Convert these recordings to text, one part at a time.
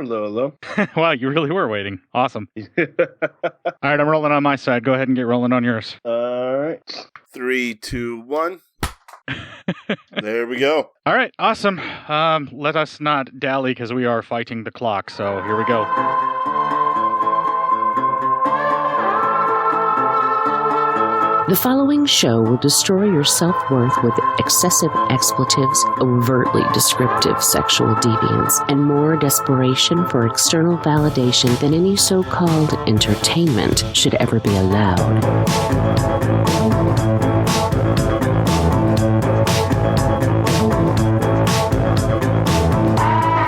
Hello. Wow, you really were waiting. Awesome. All right, I'm rolling on my side. Go ahead and get rolling on yours. All right. 3, 2, 1. There we go. All right, awesome. Let us not dally because we are fighting the clock. So here we go. The following show will destroy your self-worth with excessive expletives, overtly descriptive sexual deviance, and more desperation for external validation than any so-called entertainment should ever be allowed.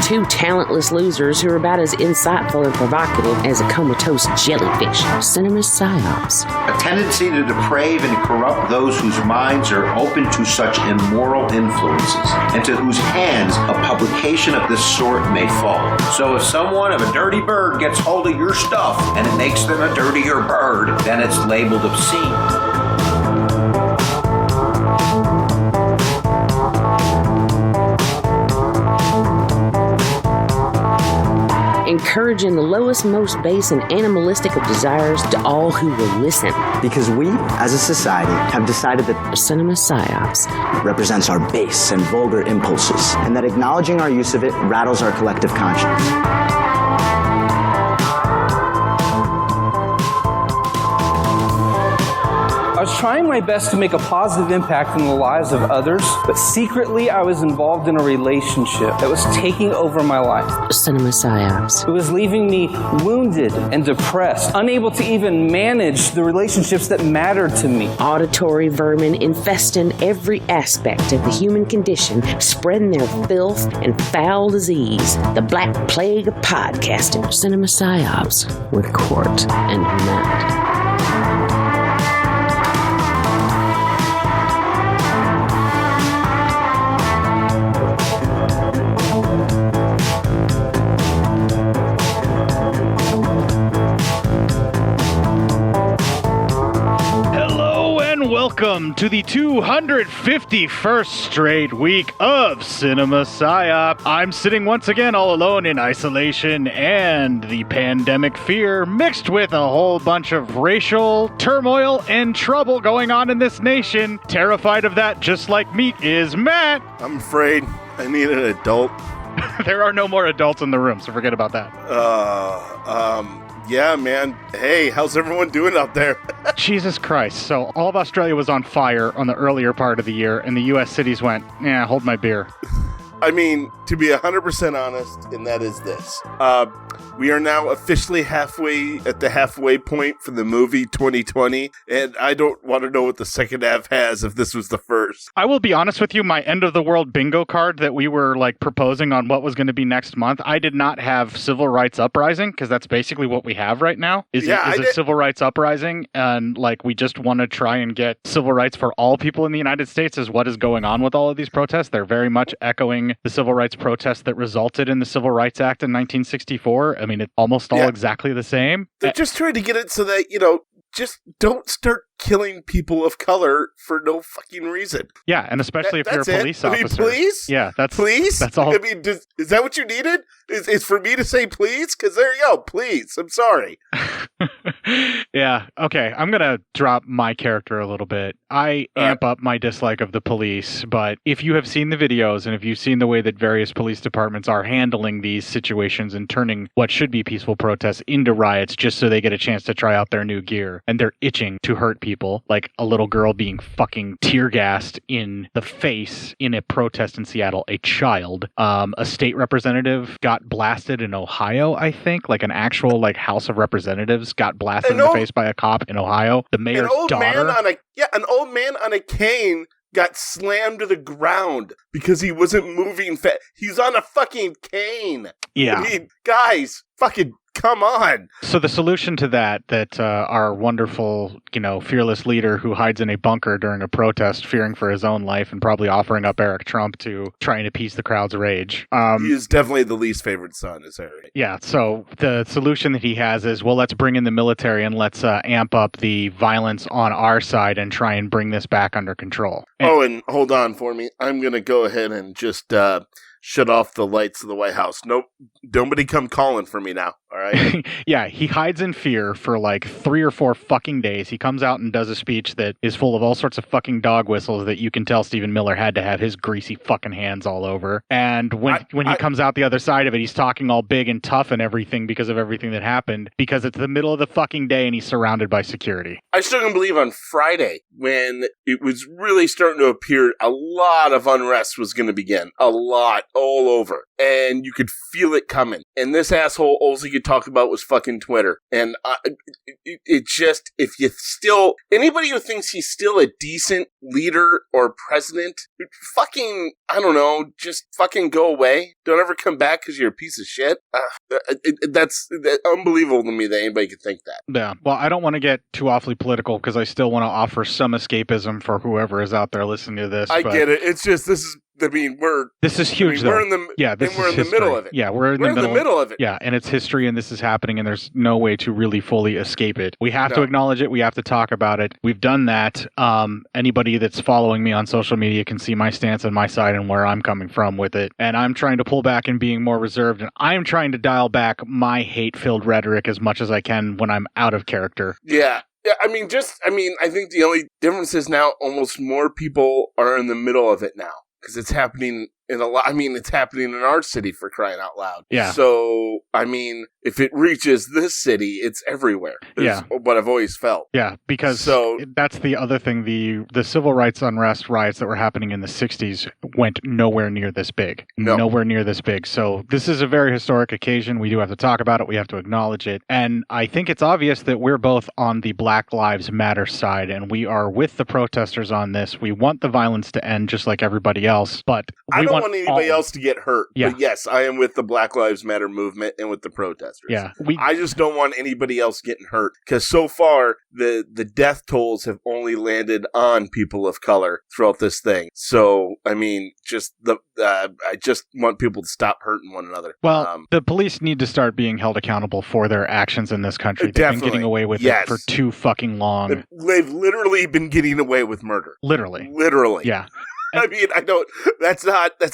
Two talentless losers who are about as insightful and provocative as a comatose jellyfish. CinePsyOPs. A tendency to deprave and corrupt those whose minds are open to such immoral influences, and to whose hands a publication of this sort may fall. So if someone of a dirty bird gets hold of your stuff, and it makes them a dirtier bird, then it's labeled obscene. Encouraging the lowest, most base, and animalistic of desires to all who will listen. Because we, as a society, have decided that CinePsyOPs represents our base and vulgar impulses, and that acknowledging our use of it rattles our collective conscience. I was trying my best to make a positive impact in the lives of others, but secretly I was involved in a relationship that was taking over my life. CinePsyOPs. It was leaving me wounded and depressed, unable to even manage the relationships that mattered to me. Auditory vermin infesting every aspect of the human condition, spreading their filth and foul disease. The Black Plague of podcasting. CinePsyOPs with Cort and Matt. Welcome to the 251st straight week of CinePsyEP. I'm sitting once again all alone in isolation and the pandemic fear mixed with a whole bunch of racial turmoil and trouble going on in this nation. Terrified of that, just like me, is Matt. I'm afraid I need an adult. There are no more adults in the room, so forget about that. Yeah, man. Hey, how's everyone doing out there? Jesus Christ. So all of Australia was on fire on the earlier part of the year, and the U.S. cities went, hold my beer. I mean, to be 100% honest, and that is this. We are now officially halfway at the halfway point for the movie 2020, and I don't want to know what the second half has if this was the first. I will be honest with you, my end of the world bingo card that we were proposing on what was going to be next month, I did not have Civil Rights Uprising, because that's basically what we have right now, is a Civil Rights Uprising, and we just want to try and get civil rights for all people in the United States is what is going on with all of these protests. They're very much echoing the civil rights protests that resulted in the Civil Rights Act in 1964. I mean, it's almost all exactly the same. They're just trying to get it so that, just don't start killing people of color for no fucking reason. Yeah, and especially if you're a police officer. I mean, please? Yeah, please? That's all. I mean, is that what you needed? Is for me to say please? Because there you go, please. I'm sorry. Yeah, okay. I'm going to drop my character a little bit. I amp up my dislike of the police, but if you have seen the videos and if you've seen the way that various police departments are handling these situations and turning what should be peaceful protests into riots just so they get a chance to try out their new gear, and they're itching to hurt people, like a little girl being fucking tear gassed in the face in a protest in Seattle, a child. A state representative got blasted in Ohio, I think, an actual House of Representatives got blasted in the face by a cop in Ohio. The mayor's daughter. An old man on a cane got slammed to the ground because he wasn't moving fast. He's on a fucking cane. Yeah. I mean, guys, fucking come on. So the solution to that our wonderful, fearless leader who hides in a bunker during a protest, fearing for his own life and probably offering up Eric Trump to try and appease the crowd's rage. He is definitely the least favorite son, is that right? Yeah. So the solution that he has is, well, let's bring in the military and let's amp up the violence on our side and try and bring this back under control. And hold on for me. I'm going to go ahead and just shut off the lights of the White House. Nope. Nobody come calling for me now. All right. Yeah, he hides in fear for like 3 or 4 fucking days. He comes out and does a speech that is full of all sorts of fucking dog whistles that you can tell Stephen Miller had to have his greasy fucking hands all over. And when he comes out the other side of it, he's talking all big and tough and everything because of everything that happened, because it's the middle of the fucking day and he's surrounded by security. I still can believe on Friday, when it was really starting to appear a lot of unrest was going to begin. A lot, all over. And you could feel it coming. And this asshole, all he could talk about was fucking Twitter. And it just, if you still, anybody who thinks he's still a decent leader or president, fucking, I don't know, just fucking go away. Don't ever come back because you're a piece of shit. That's unbelievable to me that anybody could think that. Yeah. Well, I don't want to get too awfully political because I still want to offer some escapism for whoever is out there listening to this. I get it. It's just, this is huge. Though. We're in the middle of it. Yeah, we're in the middle of it. Yeah, and it's history, and this is happening, and there's no way to really fully escape it. We have to acknowledge it. We have to talk about it. We've done that. Anybody that's following me on social media can see my stance on my side and where I'm coming from with it. And I'm trying to pull back and being more reserved, and I'm trying to dial back my hate-filled rhetoric as much as I can when I'm out of character. Yeah. Yeah, I think the only difference is now almost more people are in the middle of it now. Because it's happening in it's happening in our city, for crying out loud. Yeah. So, if it reaches this city, it's everywhere. It's what I've always felt. Yeah, because that's the other thing. The civil rights unrest riots that were happening in the 60s went nowhere near this big. No. Nowhere near this big. So this is a very historic occasion. We do have to talk about it. We have to acknowledge it. And I think it's obvious that we're both on the Black Lives Matter side, and we are with the protesters on this. We want the violence to end just like everybody else, but I don't want anybody else to get hurt. Yeah. But yes, I am with the Black Lives Matter movement and with the protesters. Yeah. I just don't want anybody else getting hurt, because so far the death tolls have only landed on people of color throughout this thing. So, I just want people to stop hurting one another. Well, the police need to start being held accountable for their actions in this country. They've been getting away with it for too fucking long. They've literally been getting away with murder. Literally. Yeah. That's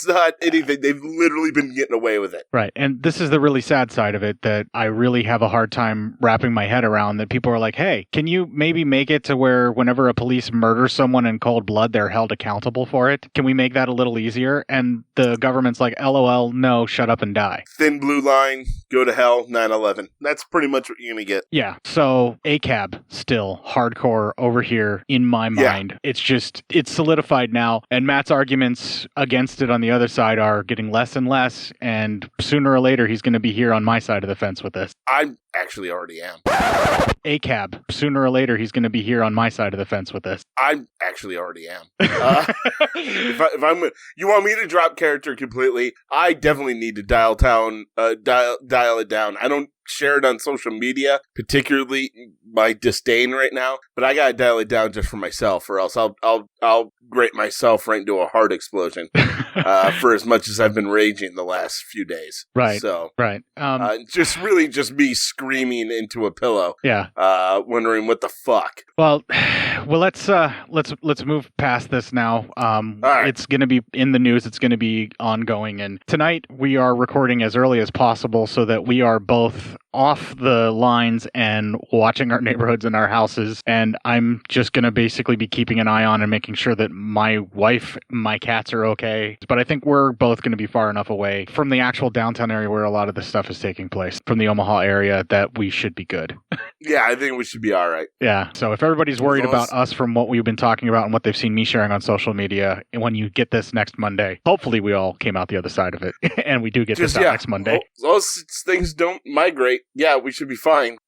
not anything. They've literally been getting away with it. Right. And this is the really sad side of it that I really have a hard time wrapping my head around, that people are like, hey, can you maybe make it to where whenever a police murders someone in cold blood, they're held accountable for it? Can we make that a little easier? And the government's like, LOL, no, shut up and die. Thin blue line, go to hell, 9/11. That's pretty much what you're going to get. Yeah. So ACAB still hardcore over here in my mind. Yeah. It's solidified now. And Matt's arguments against it on the other side are getting less and less, and sooner or later he's going to be here on my side of the fence with this. I actually already am. ACAB, sooner or later he's going to be here on my side of the fence with this. I actually already am. If you want me to drop character completely, I definitely need to dial it down. I don't share it on social media, particularly my disdain right now, but I gotta dial it down just for myself, or else I'll grate myself right into a heart explosion for as much as I've been raging the last few days. Right. So right. Just me screaming into a pillow. Yeah. Wondering what the fuck. Well, let's move past this now. Right. It's going to be in the news. It's going to be ongoing. And tonight we are recording as early as possible so that we are both off the lines and watching our neighborhoods and our houses. And I'm just going to basically be keeping an eye on and making sure that my wife, my cats are okay. But I think we're both going to be far enough away from the actual downtown area where a lot of this stuff is taking place, from the Omaha area, that we should be good. Yeah, I think we should be all right. Yeah. So if everybody's worried about us from what we've been talking about and what they've seen me sharing on social media, and when you get this next Monday, hopefully we all came out the other side of it and we do get this out next Monday. Those things don't migrate. Yeah, we should be fine.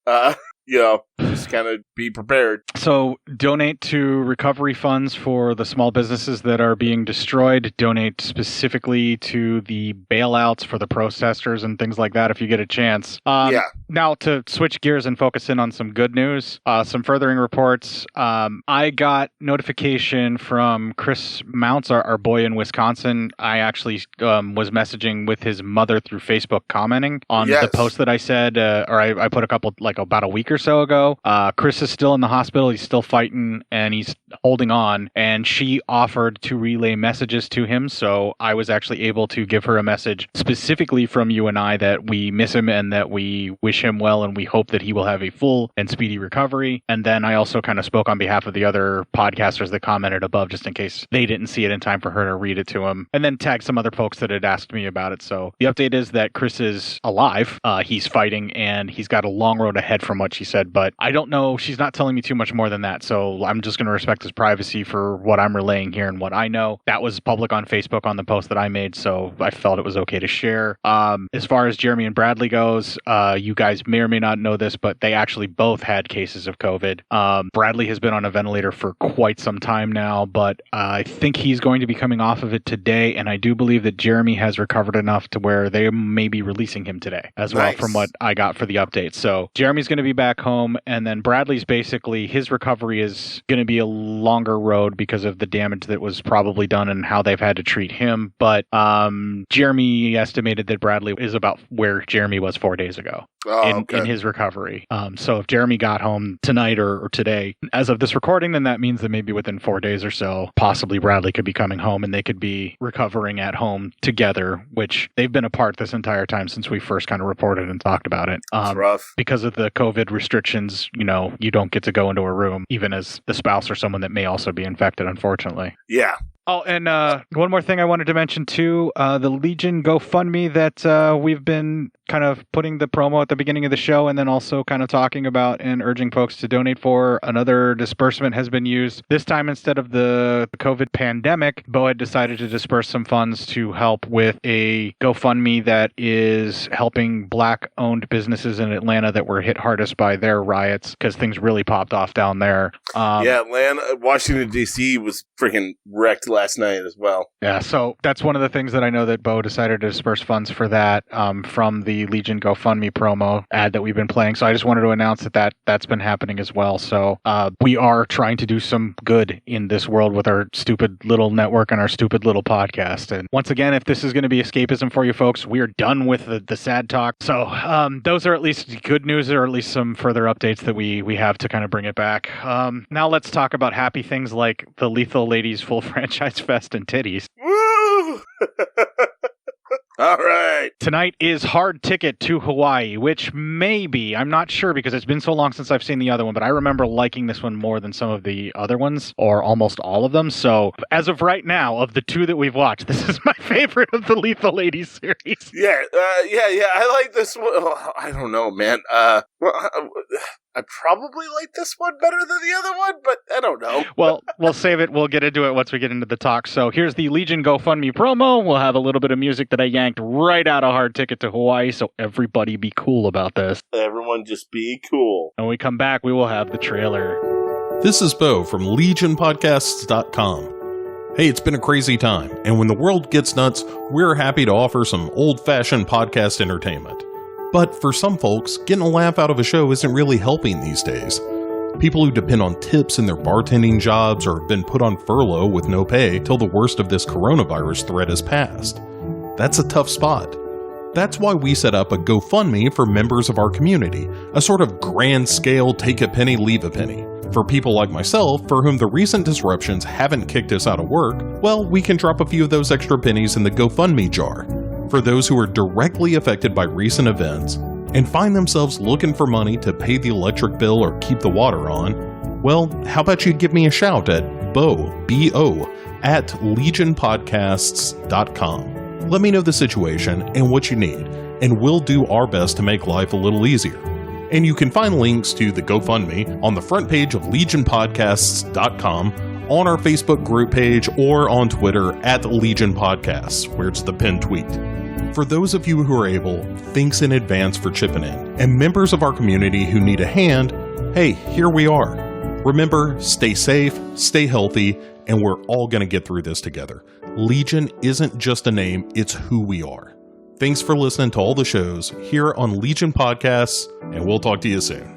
Just kind of be prepared. So donate to recovery funds for the small businesses that are being destroyed. Donate specifically to the bailouts for the protesters and things like that if you get a chance. Now to switch gears and focus in on some good news, some furthering reports. I got notification from Chris Mounts, our boy in Wisconsin. I actually was messaging with his mother through Facebook, commenting on the post that I said, or I put a couple, like about a week or so ago. Chris is still in the hospital. He's still fighting and he's holding on. And she offered to relay messages to him. So I was actually able to give her a message specifically from you and I that we miss him and that we wish him well and we hope that he will have a full and speedy recovery. And then I also kind of spoke on behalf of the other podcasters that commented above just in case they didn't see it in time for her to read it to him. And then tagged some other folks that had asked me about it. So the update is that Chris is alive. He's fighting and he's got a long road ahead from what she said. But I don't know. She's not telling me too much more than that. So I'm just going to respect his privacy for what I'm relaying here and what I know. That was public on Facebook on the post that I made. So I felt it was okay to share. As far as Jeremy and Bradley goes, you guys may or may not know this, but they actually both had cases of COVID. Bradley has been on a ventilator for quite some time now, but I think he's going to be coming off of it today. And I do believe that Jeremy has recovered enough to where they may be releasing him today as well from what I got for the update. So Jeremy's going to be back home. And then Bradley's basically, his recovery is going to be a longer road because of the damage that was probably done and how they've had to treat him. But Jeremy estimated that Bradley is about where Jeremy was 4 days ago in his recovery. So if Jeremy got home tonight or today, as of this recording, then that means that maybe within 4 days or so, possibly Bradley could be coming home and they could be recovering at home together, which they've been apart this entire time since we first kind of reported and talked about it. It's rough. Because of the COVID restrictions, you know, you don't get to go into a room, even as the spouse or someone that may also be infected, unfortunately. Yeah. Oh, and one more thing I wanted to mention, too, the Legion GoFundMe that we've been kind of putting the promo at the beginning of the show and then also kind of talking about and urging folks to donate for. Another disbursement has been used. This time, instead of the COVID pandemic, Bo had decided to disperse some funds to help with a GoFundMe that is helping Black-owned businesses in Atlanta that were hit hardest by their riots because things really popped off down there. Atlanta, Washington, D.C. was freaking wrecked last night as well. Yeah, so that's one of the things that I know that Bo decided to disperse funds for that from the Legion GoFundMe promo ad that we've been playing. So I just wanted to announce that's been happening as well. So we are trying to do some good in this world with our stupid little network and our stupid little podcast. And once again, if this is going to be escapism for you folks, we are done with the sad talk. So those are at least good news or at least some further updates that we have to kind of bring it back. Now let's talk about happy things like the Lethal Ladies full franchise fest and titties. Woo! All right. Tonight is Hard Ticket to Hawaii, which maybe, I'm not sure because it's been so long since I've seen the other one, but I remember liking this one more than some of the other ones, or almost all of them. So as of right now, of the two that we've watched, this is my favorite of the Lethal Ladies series. Yeah. I like this one. Oh, I don't know, man. I probably like this one better than the other one, but I don't know. Well, we'll save it. We'll get into it once we get into the talk. So here's the Legion GoFundMe promo. We'll have a little bit of music that I yanked right out of Hard Ticket to Hawaii, so everybody be cool about this. Everyone just be cool. And when we come back, we will have the trailer. This is Bo from LegionPodcasts.com. Hey, it's been a crazy time, and when the world gets nuts, we're happy to offer some old-fashioned podcast entertainment. But for some folks, getting a laugh out of a show isn't really helping these days. People who depend on tips in their bartending jobs or have been put on furlough with no pay till the worst of this coronavirus threat has passed. That's a tough spot. That's why we set up a GoFundMe for members of our community, a sort of grand scale take a penny, leave a penny. For people like myself, for whom the recent disruptions haven't kicked us out of work, well, we can drop a few of those extra pennies in the GoFundMe jar. For those who are directly affected by recent events and find themselves looking for money to pay the electric bill or keep the water on, well, how about you give me a shout at Bo, B-O, at LegionPodcasts.com. Let me know the situation and what you need, and we'll do our best to make life a little easier. And you can find links to the GoFundMe on the front page of LegionPodcasts.com, on our Facebook group page, or on Twitter at Legion Podcasts, where it's the pinned tweet. For those of you who are able, thanks in advance for chipping in. And members of our community who need a hand, hey, here we are. Remember, stay safe, stay healthy, and we're all going to get through this together. Legion isn't just a name, it's who we are. Thanks for listening to all the shows here on Legion Podcasts, and we'll talk to you soon.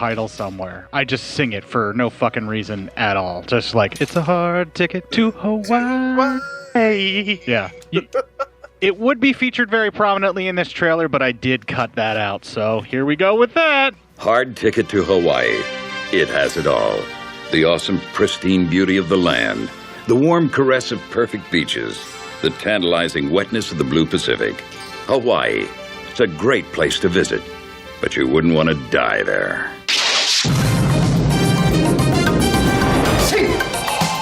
title somewhere. I just sing it for no fucking reason at all. Just like, it's a hard ticket to Hawaii. Yeah. It would be featured very prominently in this trailer, but I did cut that out. So here we go with that. Hard Ticket to Hawaii. It has it all. The awesome, pristine beauty of the land. The warm caress of perfect beaches. The tantalizing wetness of the blue Pacific. Hawaii. It's a great place to visit, but you wouldn't want to die there.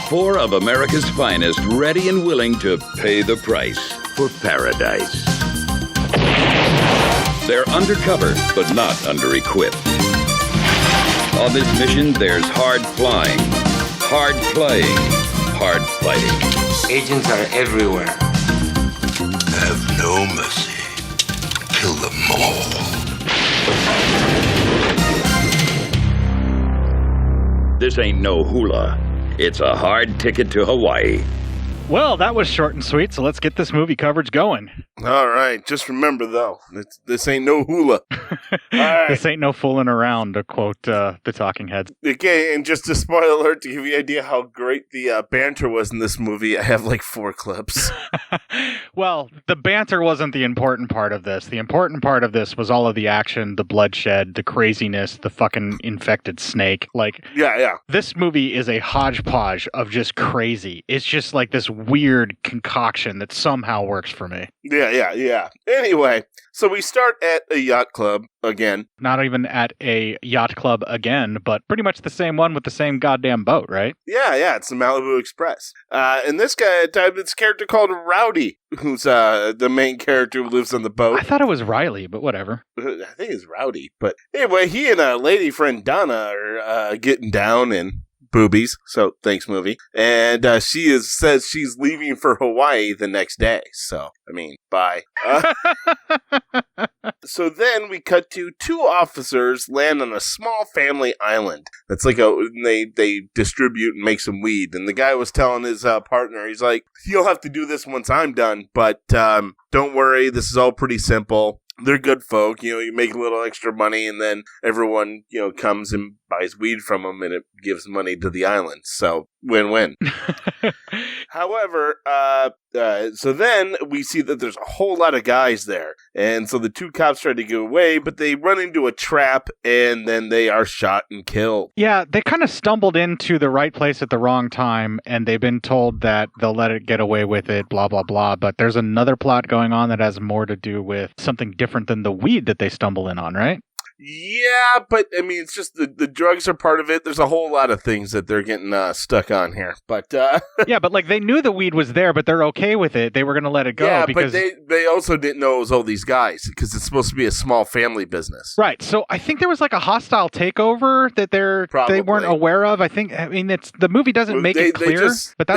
4 of America's finest ready and willing to pay the price for paradise. They're undercover, but not under-equipped. On this mission, there's hard flying, hard playing, hard fighting. Agents are everywhere. Have no mercy. Kill them all. This ain't no hula. It's a hard ticket to Hawaii. Well, that was short and sweet, so let's get this movie coverage going. All right. Just remember, though, this ain't no hula. All right. This ain't no fooling around, to quote the Talking Heads. Okay, and just a spoiler alert to give you an idea how great the banter was in this movie, I have like 4 clips. Well, the banter wasn't the important part of this. The important part of this was all of the action, the bloodshed, the craziness, the fucking infected snake. Like, yeah. This movie is a hodgepodge of just crazy. It's just like this weird concoction that somehow works for me. Yeah. Anyway, so we start at a yacht club again. Not even at a yacht club again, but pretty much the same one with the same goddamn boat, right? Yeah, it's the Malibu Express. And this guy, it's a character called Rowdy, who's the main character who lives on the boat. I thought it was Riley, but whatever. I think it's Rowdy. But anyway, he and a lady friend, Donna, are getting down and boobies, so thanks movie. And she says she's leaving for Hawaii the next day. So, I mean, bye. So then we cut to 2 officers land on a small family island. That's like they distribute and make some weed. And the guy was telling his partner, he's like, you'll have to do this once I'm done, but don't worry, this is all pretty simple. They're good folk, you make a little extra money and then everyone, comes and buys weed from them and it gives money to the island. So, win-win. However, so then we see that there's a whole lot of guys there. And so the 2 cops try to get away, but they run into a trap and then they are shot and killed. Yeah, they kind of stumbled into the right place at the wrong time and they've been told that they'll let it get away with it, blah, blah, blah. But there's another plot going on that has more to do with something different than the weed that they stumble in on, right? Yeah, but I mean, it's just the drugs are part of it. There's a whole lot of things that they're getting stuck on here. But yeah, but like they knew the weed was there, but they're okay with it. They were going to let it go. Yeah, because but they also didn't know it was all these guys because it's supposed to be a small family business. Right. So I think there was like a hostile takeover that they weren't aware of. It's the movie doesn't make it clear, but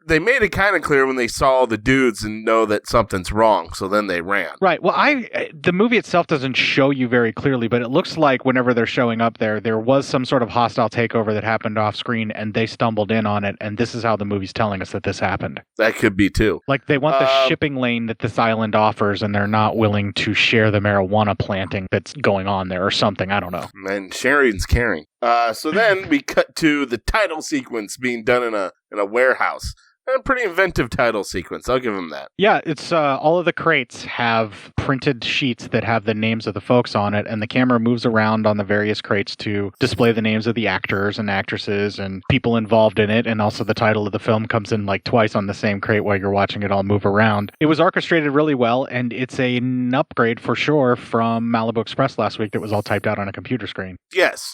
they made it kind of clear when they saw all the dudes and know that something's wrong. So then they ran. Right. Well, the movie itself doesn't show you very clearly, but it looks like whenever they're showing up there was some sort of hostile takeover that happened off screen and they stumbled in on it, and this is how the movie's telling us that this happened. That could be too. Like they want the shipping lane that this island offers and they're not willing to share the marijuana planting that's going on there or something. I don't know. And sharing's caring. So then we cut to the title sequence being done in a warehouse. A pretty inventive title sequence. I'll give them that. Yeah, it's all of the crates have printed sheets that have the names of the folks on it, and the camera moves around on the various crates to display the names of the actors and actresses and people involved in it, and also the title of the film comes in like twice on the same crate while you're watching it all move around. It was orchestrated really well, and it's an upgrade for sure from Malibu Express last week that was all typed out on a computer screen. Yes,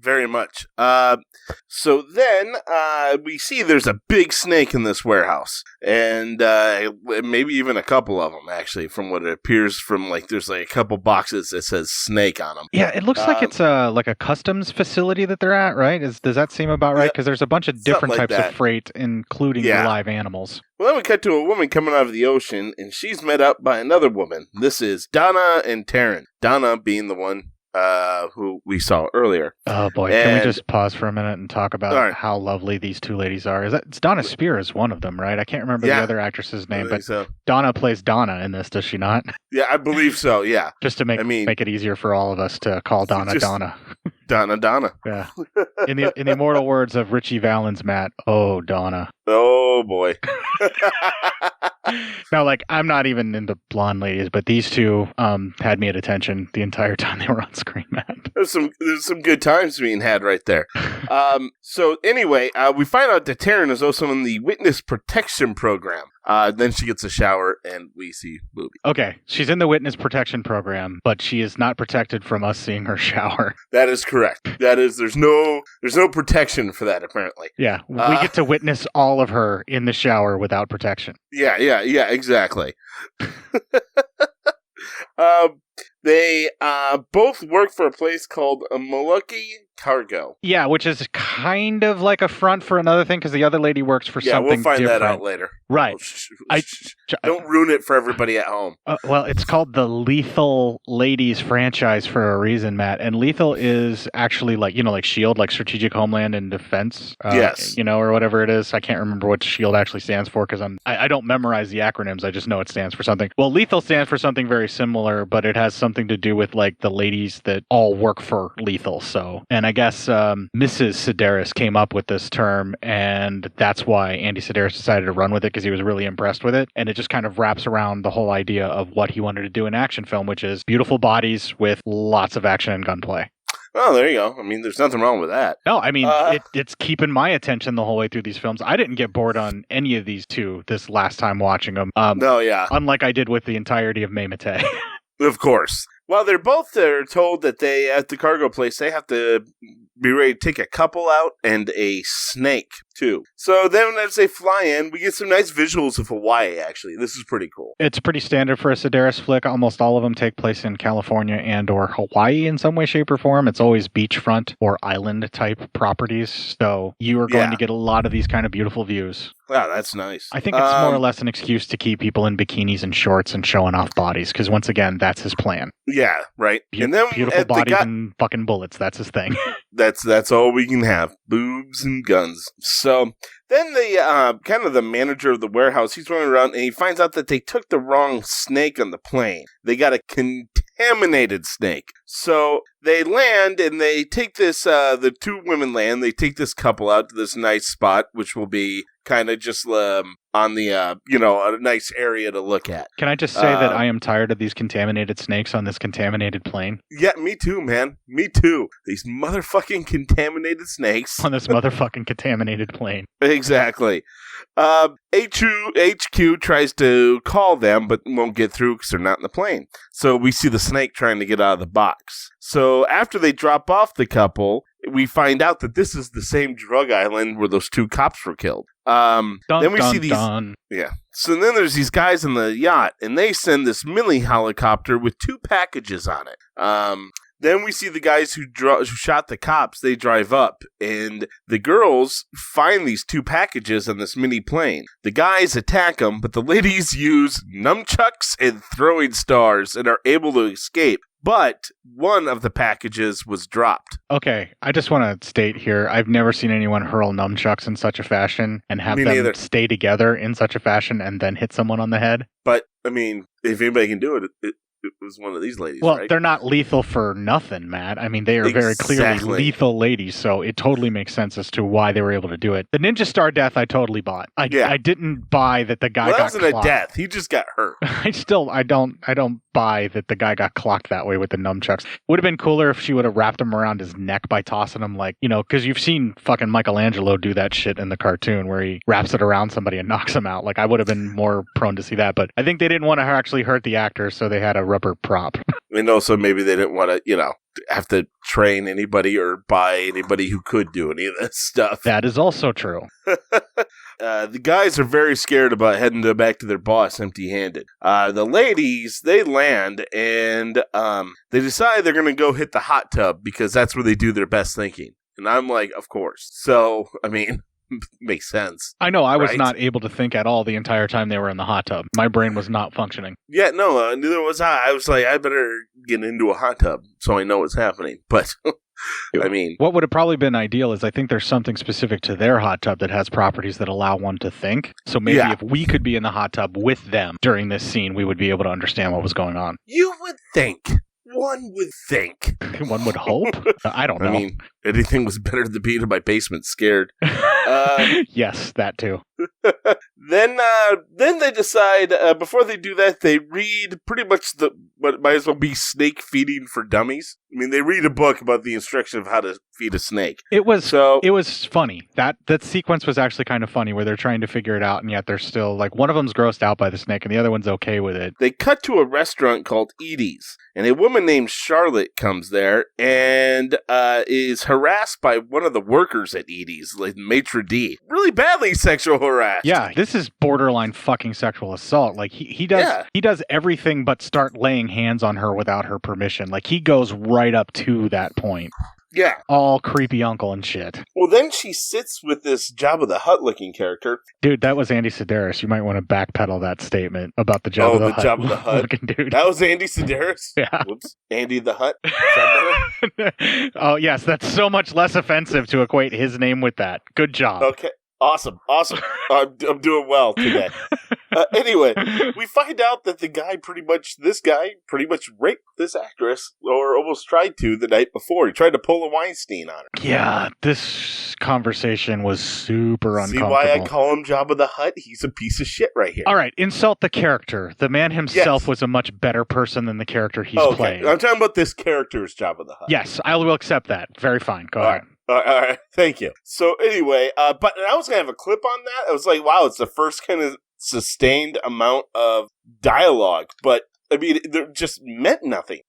very much. So then we see there's a big snake in this warehouse, and maybe even a couple of them actually, from what it appears from there's a couple boxes that says snake on them. Yeah, it looks like it's like a customs facility that they're at, right? Does that seem about right? Because there's a bunch of different types of freight, including the live animals. Well, then we cut to a woman coming out of the ocean, and she's met up by another woman. This is Donna and Taryn. Donna being the one who we saw earlier. Oh boy, can we just pause for a minute and talk about how lovely these 2 ladies are? It's Donna Spear is one of them, right? I can't remember the other actress's name, but so. Donna plays Donna in this, does she not? Yeah, I believe so, yeah. Just to make it easier for all of us to call Donna Donna. Donna. Yeah. In the immortal words of Richie Valens, Matt, oh, Donna. Oh, boy. Now, like, I'm not even into blonde ladies, but these two had me at attention the entire time they were on screen, Matt. There's some good times being had right there. So anyway, we find out that Taryn is also in the witness protection program. Then she gets a shower and we see Booby. Okay, she's in the witness protection program, but she is not protected from us seeing her shower. That is correct. There's no protection for that apparently. Yeah, we get to witness all of her in the shower without protection. Yeah, exactly. They both work for a place called Molucci Cargo. Yeah, which is kind of like a front for another thing because the other lady works for something different. Yeah, we'll find that out later. Right. Don't ruin it for everybody at home. Well, it's called the Lethal Ladies franchise for a reason, Matt. And Lethal is actually like SHIELD, like Strategic Homeland and Defense. Yes. Or whatever it is. I can't remember what SHIELD actually stands for because I don't memorize the acronyms. I just know it stands for something. Well, Lethal stands for something very similar, but it has something to do with like the ladies that all work for Lethal. And I guess Mrs. Sedaris came up with this term, and that's why Andy Sedaris decided to run with it because he was really impressed with it. And it just kind of wraps around the whole idea of what he wanted to do in action film, which is beautiful bodies with lots of action and gunplay. Oh, there you go. I mean, there's nothing wrong with that. No, I mean, it's keeping my attention the whole way through these films. I didn't get bored on any of these two this last time watching them. No, yeah. Unlike I did with the entirety of May Mate. Of course. Well, they're both told that they, at the cargo place, they have to be ready to take a couple out and a snake, too. So then as they fly in, we get some nice visuals of Hawaii, actually. This is pretty cool. It's pretty standard for a Sedaris flick. Almost all of them take place in California and or Hawaii in some way, shape, or form. It's always beachfront or island-type properties. So you are going to get a lot of these kind of beautiful views. Wow, that's nice. I think it's more or less an excuse to keep people in bikinis and shorts and showing off bodies, because once again, that's his plan. Yeah, right. And then beautiful bodies and fucking bullets. That's his thing. That's all we can have. Boobs and guns. So then the kind of the manager of the warehouse, he's running around and he finds out that they took the wrong snake on the plane. They got a contaminated snake. So they land and they take this, the two women land, they take this couple out to this nice spot, which will be kind of just on the, a nice area to look at. Can I just say that I am tired of these contaminated snakes on this contaminated plane? Yeah, me too, man. Me too. These motherfucking contaminated snakes. On this motherfucking contaminated plane. Exactly. HQ tries to call them, but won't get through because they're not in the plane. So we see the snake trying to get out of the box. So after they drop off the couple, we find out that this is the same drug island where those two cops were killed. Then we see these. Yeah. So then there's these guys in the yacht, and they send this mini helicopter with 2 packages on it. Then we see the guys who shot the cops. They drive up, and the girls find these 2 packages on this mini plane. The guys attack them, but the ladies use nunchucks and throwing stars and are able to escape. But one of the packages was dropped. Okay, I just want to state here, I've never seen anyone hurl nunchucks in such a fashion and have them stay together in such a fashion and then hit someone on the head. But, I mean, if anybody can do it, it was one of these ladies, well, right? They're not lethal for nothing, Matt. I mean, they are very clearly lethal ladies, so it totally makes sense as to why they were able to do it. The ninja star death, I totally bought. I didn't buy that the guy got clocked. That wasn't a death. He just got hurt. I don't buy that the guy got clocked that way with the nunchucks. Would have been cooler if she would have wrapped him around his neck by tossing him because you've seen fucking Michelangelo do that shit in the cartoon where he wraps it around somebody and knocks him out. Like, I would have been more prone to see that, but I think they didn't want to actually hurt the actor, so they had a rubber prop. And also maybe they didn't want to, have to train anybody or buy anybody who could do any of this stuff. That is also true. The guys are very scared about heading back to their boss empty-handed. The ladies, they land and they decide they're going to go hit the hot tub because that's where they do their best thinking. And I'm like, of course. So, I mean, makes sense. I know, I was not able to think at all the entire time they were in the hot tub. My brain was not functioning. Yeah, no, neither was I. I was like, I better get into a hot tub so I know what's happening. But, I mean... What would have probably been ideal is I think there's something specific to their hot tub that has properties that allow one to think. So maybe if we could be in the hot tub with them during this scene, we would be able to understand what was going on. You would think. one would think. One would hope. I don't know. I mean, anything was better than being in my basement scared. Yes, that too. Then they decide, before they do that, they read pretty much what might as well be snake feeding for dummies. I mean, they read a book about the instruction of how to feed a snake. It was funny. That sequence was actually kind of funny, where they're trying to figure it out, and yet they're still, like, one of them's grossed out by the snake, and the other one's okay with it. They cut to a restaurant called Edie's, and a woman named Charlotte comes there and is harassed by one of the workers at Edie's, like maitre d'. Really badly sexual harassed. Yeah, this is borderline fucking sexual assault. Like, he does everything but start laying hands on her without her permission. Like, he goes right up to that point. Yeah. All creepy uncle and shit. Well, then she sits with this Jabba the Hutt-looking character. Dude, that was Andy Sedaris. You might want to backpedal that statement about the Jabba the Hutt. Jabba the Hutt looking dude. That was Andy Sedaris? Yeah. Whoops. Andy the Hutt? Is that better? Oh, yes. That's so much less offensive to equate his name with that. Good job. Okay. Awesome. I'm doing well today. Anyway, we find out that this guy pretty much raped this actress, or almost tried to the night before. He tried to pull a Weinstein on her. Yeah, this conversation was super uncomfortable. See why I call him Jabba the Hutt? He's a piece of shit right here. All right, insult the character. The man himself was a much better person than the character he's playing. I'm talking about this character as Jabba the Hutt. Yes, I will accept that. Very fine. Go ahead. All right, thank you. So anyway, but I was going to have a clip on that. I was like, wow, it's the first kind of sustained amount of dialogue, but I mean, it just meant nothing.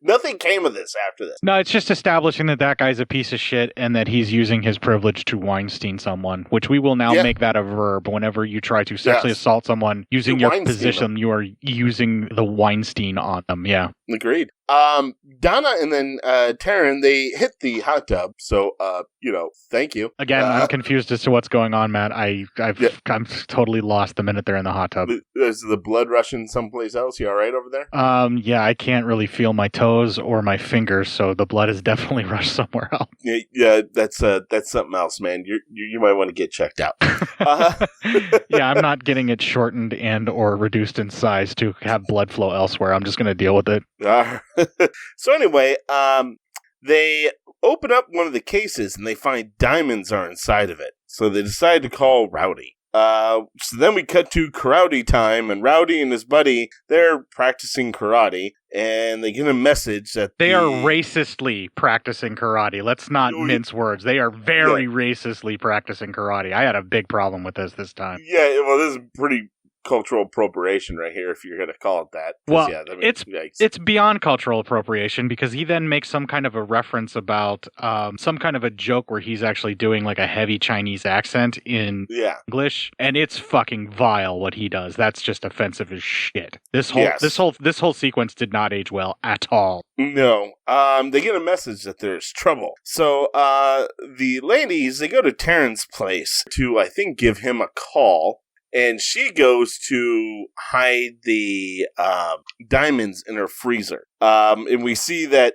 Nothing came of this after this. No, it's just establishing that guy's a piece of shit and that he's using his privilege to Weinstein someone, which we will now make that a verb. Whenever you try to sexually assault someone using your position, you are using the Weinstein on them. Yeah. Agreed. Donna and then Taryn, they hit the hot tub. So, thank you. Again, I'm confused as to what's going on, Matt. I'm totally lost the minute they're in the hot tub. Is the blood rushing someplace else? You all right over there? Yeah, I can't really feel my toes or my fingers, so the blood is definitely rushed somewhere else. Yeah, that's something else, man. You might want to get checked out. Yeah, I'm not getting it shortened and or reduced in size to have blood flow elsewhere. I'm just going to deal with it. So anyway, they open up one of the cases and they find diamonds are inside of it. So they decide to call Rowdy. So then we cut to karate time, and Rowdy and his buddy, they're practicing karate, and they get a message that they are racistly practicing karate. Let's not mince words. They are very racistly practicing karate. I had a big problem with this time. Yeah, well, this is pretty cultural appropriation right here, if you're going to call it that. Well, it's beyond cultural appropriation, because he then makes some kind of a reference about some kind of a joke where he's actually doing like a heavy Chinese accent in English, and it's fucking vile what he does. That's just offensive as shit. This whole sequence did not age well at all. No. They get a message that there's trouble. So the ladies, they go to Taryn's place to, I think, give him a call. And she goes to hide the diamonds in her freezer. And we see that,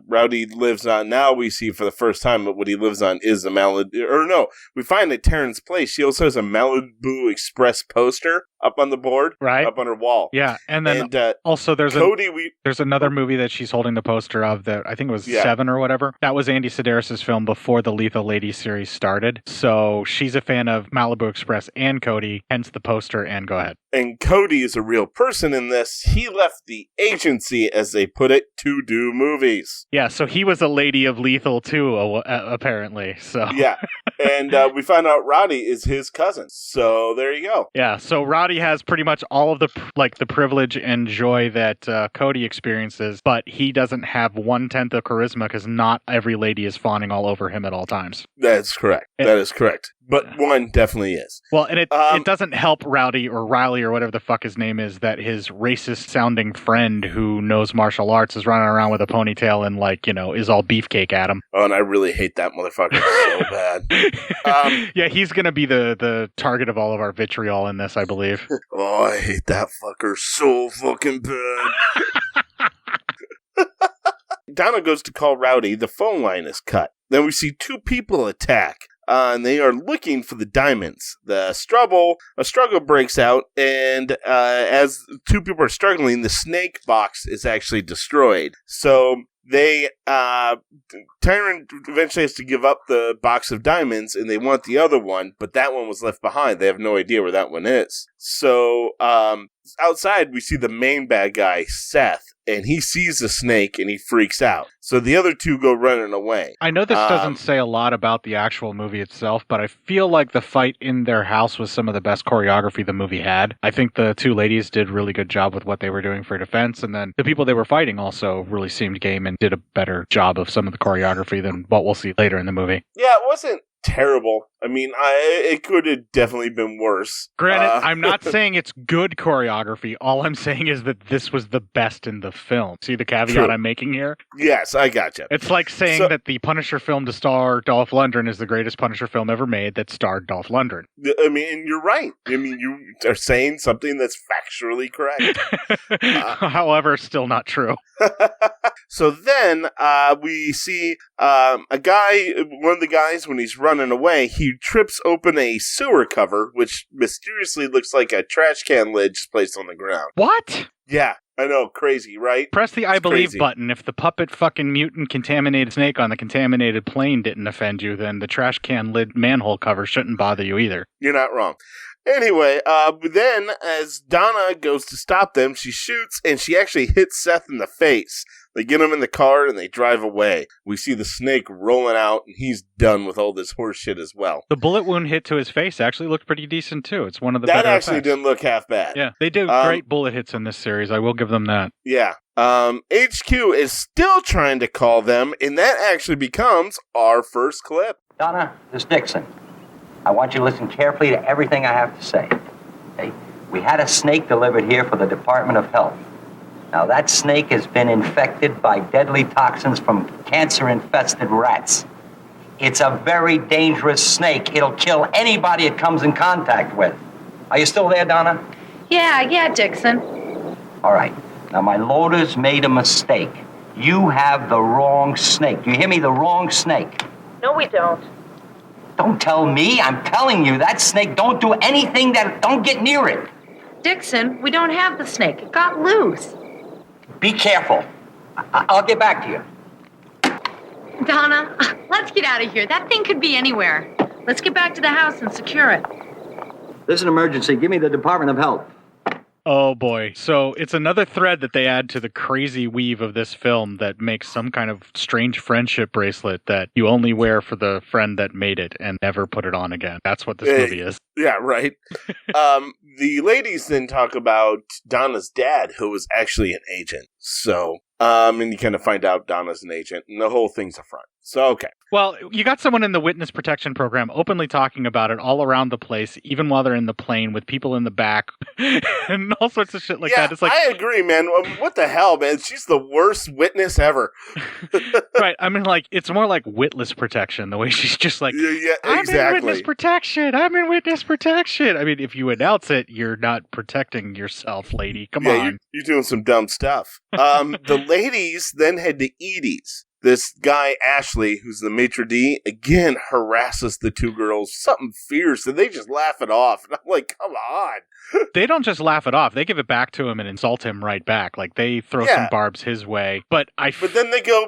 Rowdy lives on, now we see for the first time that what he lives on is a we find at Taryn's place, she also has a Malibu Express poster up on the board, up on her wall. Yeah, and then also there's another movie that she's holding the poster of that I think it was 7 or whatever. That was Andy Sedaris' film before the Lethal Lady series started. So she's a fan of Malibu Express and Cody, hence the poster, and go ahead. And Cody is a real person in this. He left the agency, as they put it, to do movies. Yeah, so he was a lady of Lethal too, apparently. So yeah, and we find out Rowdy is his cousin. So there you go. Yeah, so Rowdy has pretty much all of the privilege and joy that Cody experiences, but he doesn't have 1/10 of charisma because not every lady is fawning all over him at all times. That's correct. That is correct. But one definitely is. Well, and it doesn't help Rowdy or Riley or whatever the fuck his name is that his racist-sounding friend who knows martial arts is running around with a ponytail and, is all beefcake at him. Oh, and I really hate that motherfucker so bad. Yeah, he's going to be the target of all of our vitriol in this, I believe. Oh, I hate that fucker so fucking bad. Donna goes to call Rowdy. The phone line is cut. Then we see 2 people attack. and they are looking for the diamonds. A struggle breaks out, and as two people are struggling, the snake box is actually destroyed. So Tyrant eventually has to give up the box of diamonds, and they want the other one, but that one was left behind. They have no idea where that one is. So, outside, we see the main bad guy, Seth, and he sees the snake, and he freaks out. So the other two go running away. I know this doesn't say a lot about the actual movie itself, but I feel like the fight in their house was some of the best choreography the movie had. I think the two ladies did a really good job with what they were doing for defense, and then the people they were fighting also really seemed game and did a better job of some of the choreography than what we'll see later in the movie. Yeah, it wasn't terrible. I mean, it could have definitely been worse. Granted, I'm not saying it's good choreography. All I'm saying is that this was the best in the film. See the caveat True. I'm making here? Yes, I gotcha. It's like saying that the Punisher film to star Dolph Lundgren is the greatest Punisher film ever made that starred Dolph Lundgren. I mean, and you're right. I mean, you are saying something that's factually correct. However, still not true. So then we see a guy, one of the guys, when he's running away, he trips open a sewer cover, which mysteriously looks like a trash can lid just placed on the ground. What? Yeah, I know, crazy, right? Press the I believe crazy. button. If the puppet fucking mutant contaminated snake on the contaminated plane didn't offend you, then the trash can lid manhole cover shouldn't bother you either. You're not wrong. Anyway, then as Donna goes to stop them, she shoots and she actually hits Seth in the face. They get him in the car and they drive away. We see the snake rolling out and he's done with all this horse shit as well. The bullet wound hit to his face actually looked pretty decent too. It's one of the better That actually effects. didn't look half bad. Yeah, they do great bullet hits in this series. I will give them that. Yeah. HQ is still trying to call them, and that actually becomes our first clip. Donna, this is Dixon. I want you to listen carefully to everything I have to say. Okay? We had a snake delivered here for the Department of Health. Now, that snake has been infected by deadly toxins from cancer-infested rats. It's a very dangerous snake. It'll kill anybody it comes in contact with. Are you still there, Donna? Yeah, Dixon. All right. Now, my loaders made a mistake. You have the wrong snake. Do you hear me? The wrong snake. No, we don't. Don't tell me. I'm telling you, that snake, don't do anything don't get near it. Dixon, we don't have the snake. It got loose. Be careful. I'll get back to you. Donna, let's get out of here. That thing could be anywhere. Let's get back to the house and secure it. This is an emergency. Give me the Department of Health. Oh boy. So it's another thread that they add to the crazy weave of this film that makes some kind of strange friendship bracelet that you only wear for the friend that made it and never put it on again. That's what this movie is. Yeah, right. The ladies then talk about Donna's dad, who was actually an agent. So, and you kind of find out Donna's an agent, and the whole thing's a front. So, okay. Well, you got someone in the witness protection program openly talking about it all around the place, even while they're in the plane with people in the back and all sorts of shit like that. It's like, I agree, man. What the hell, man? She's the worst witness ever. Right. I mean, like, it's more like witless protection, the way she's just like, yeah, I'm exactly. in witness protection. I'm in witness protection. I mean, if you announce it, you're not protecting yourself, lady. Come on. You're doing some dumb stuff. The ladies then head to Edie's. This guy, Ashley, who's the maitre d', again harasses the two girls. Something fierce, and they just laugh it off. And I'm like, come on. They don't just laugh it off. They give it back to him and insult him right back. Like, they throw some barbs his way. But then they tell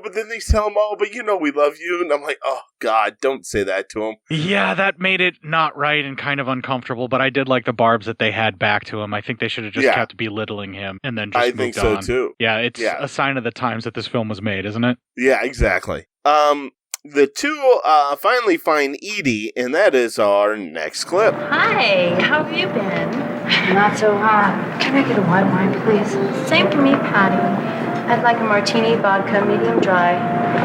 him, oh, but you know we love you. And I'm like, oh, God, don't say that to him. Yeah, that made it not right and kind of uncomfortable. But I did like the barbs that they had back to him. I think they should have just kept belittling him and then just moved on. I think so, too. Yeah, it's a sign of the times that this film was made, isn't it? Yeah, exactly. The two finally find Edie, and that is our next clip. Hi, how have you been? Not so hot. Can I get a white wine, please? Same for me, Patty. I'd like a martini, vodka, medium dry,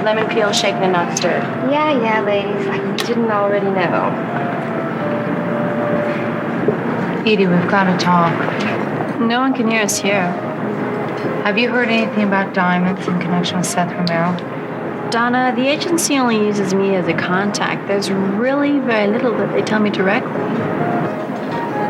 lemon peel shaken and not stirred. Yeah, ladies. I didn't already know. Edie, we've got to talk. No one can hear us here. Have you heard anything about diamonds in connection with Seth Romero? Donna, the agency only uses me as a contact. There's really very little that they tell me directly.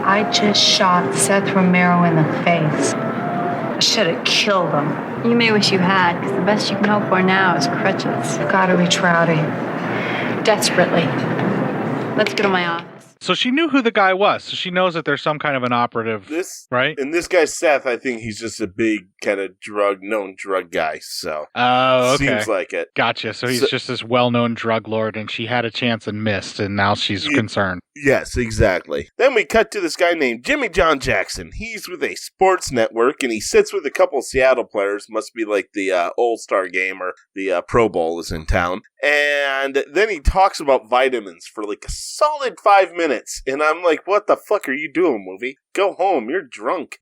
I just shot Seth Romero in the face. I should have killed him. You may wish you had, because the best you can hope for now is crutches. Gotta reach Rowdy. Desperately. Let's go to my office. So she knew who the guy was, so she knows that there's some kind of an operative, right? And this guy, Seth, I think he's just a big kind of known drug guy, so. Oh, okay. Seems like it. Gotcha. So he's just this well-known drug lord, and she had a chance and missed, and now she's concerned. Yes, exactly. Then we cut to this guy named Jimmy John Jackson. He's with a sports network, and he sits with a couple of Seattle players. Must be like the All-Star game or the Pro Bowl is in town. And then he talks about vitamins for like a solid 5 minutes. And I'm like, what the fuck are you doing, movie? Go home. You're drunk.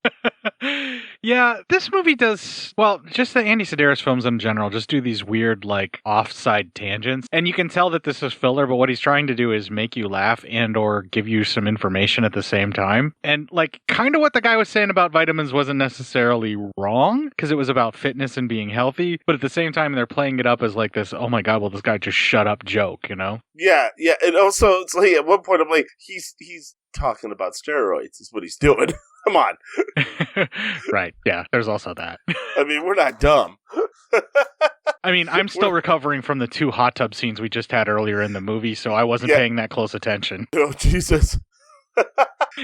Yeah, this movie does, well, just the Andy Sedaris films in general just do these weird, like, offside tangents. And you can tell that this is filler, but what he's trying to do is make you laugh and or give you some information at the same time. And, like, kind of what the guy was saying about vitamins wasn't necessarily wrong, because it was about fitness and being healthy. But at the same time, they're playing it up as, like, this, oh my god, will this guy just shut up joke, you know? Yeah. And also, it's like, at one point, I'm like, he's talking about steroids is what he's doing. Come on. Right. Yeah. There's also that. I mean, we're not dumb. I mean, I'm still recovering from the 2 hot tub scenes we just had earlier in the movie, so I wasn't paying that close attention. Oh, Jesus.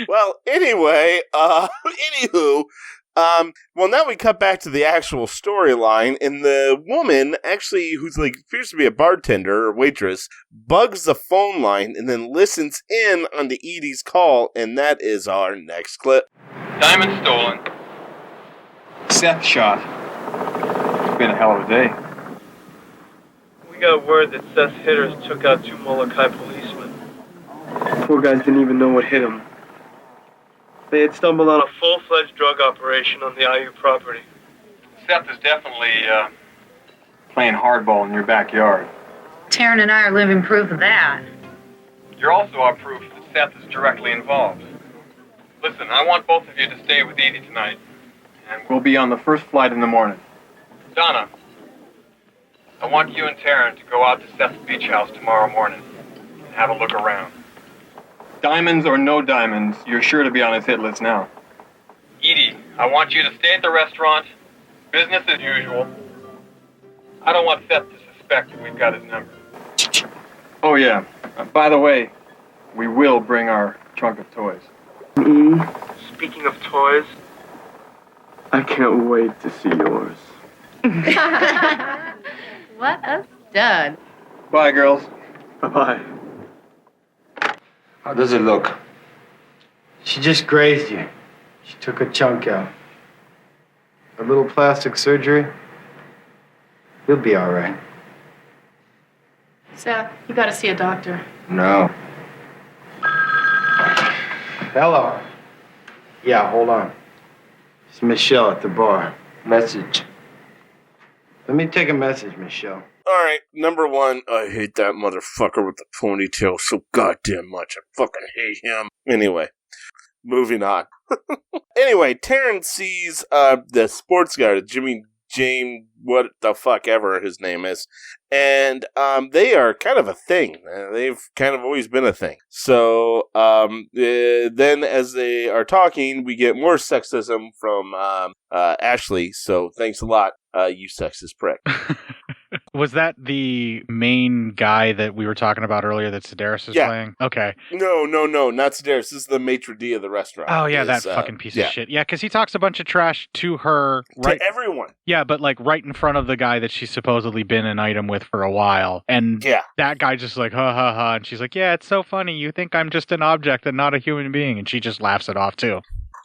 Well, anyway, anywho, well, now we cut back to the actual storyline, and the woman, actually, who's like, appears to be a bartender or waitress, bugs the phone line and then listens in on the Edie's call, and that is our next clip. Diamond stolen. Seth shot. It's been a hell of a day. We got word that Seth's hitters took out 2 Molokai policemen. Poor guys didn't even know what hit them. They had stumbled on a full-fledged drug operation on the IU property. Seth is definitely playing hardball in your backyard. Taryn and I are living proof of that. You're also our proof that Seth is directly involved. Listen, I want both of you to stay with Edie tonight, and we'll be on the first flight in the morning. Donna, I want you and Taryn to go out to Seth's beach house tomorrow morning and have a look around. Diamonds or no diamonds, you're sure to be on his hit list now. Edie, I want you to stay at the restaurant, business as usual. I don't want Seth to suspect that we've got his number. Oh yeah, by the way, we will bring our trunk of toys. Speaking of toys, I can't wait to see yours. What a stud. Bye, girls. Bye-bye. How does it look? She just grazed you. She took a chunk out. A little plastic surgery. You'll be all right. Seth, you gotta see a doctor. No. Hello. Yeah, hold on. It's Michelle at the bar. Message. Let me take a message, Michelle. All right, number 1, I hate that motherfucker with the ponytail so goddamn much. I fucking hate him. Anyway, moving on. Anyway, Taryn sees the sports guy, Jimmy James, what the fuck ever his name is, and they are kind of a thing. They've kind of always been a thing. So then as they are talking, we get more sexism from Ashley, so thanks a lot, you sexist prick. Was that the main guy that we were talking about earlier that Sedaris is playing? Okay. No, not Sedaris. This is the maitre d' of the restaurant. Oh, yeah, that fucking piece of shit. Yeah, because he talks a bunch of trash to her. To everyone. Yeah, but like right in front of the guy that she's supposedly been an item with for a while. And that guy just like, ha, ha, ha. And she's like, yeah, it's so funny. You think I'm just an object and not a human being. And she just laughs it off, too.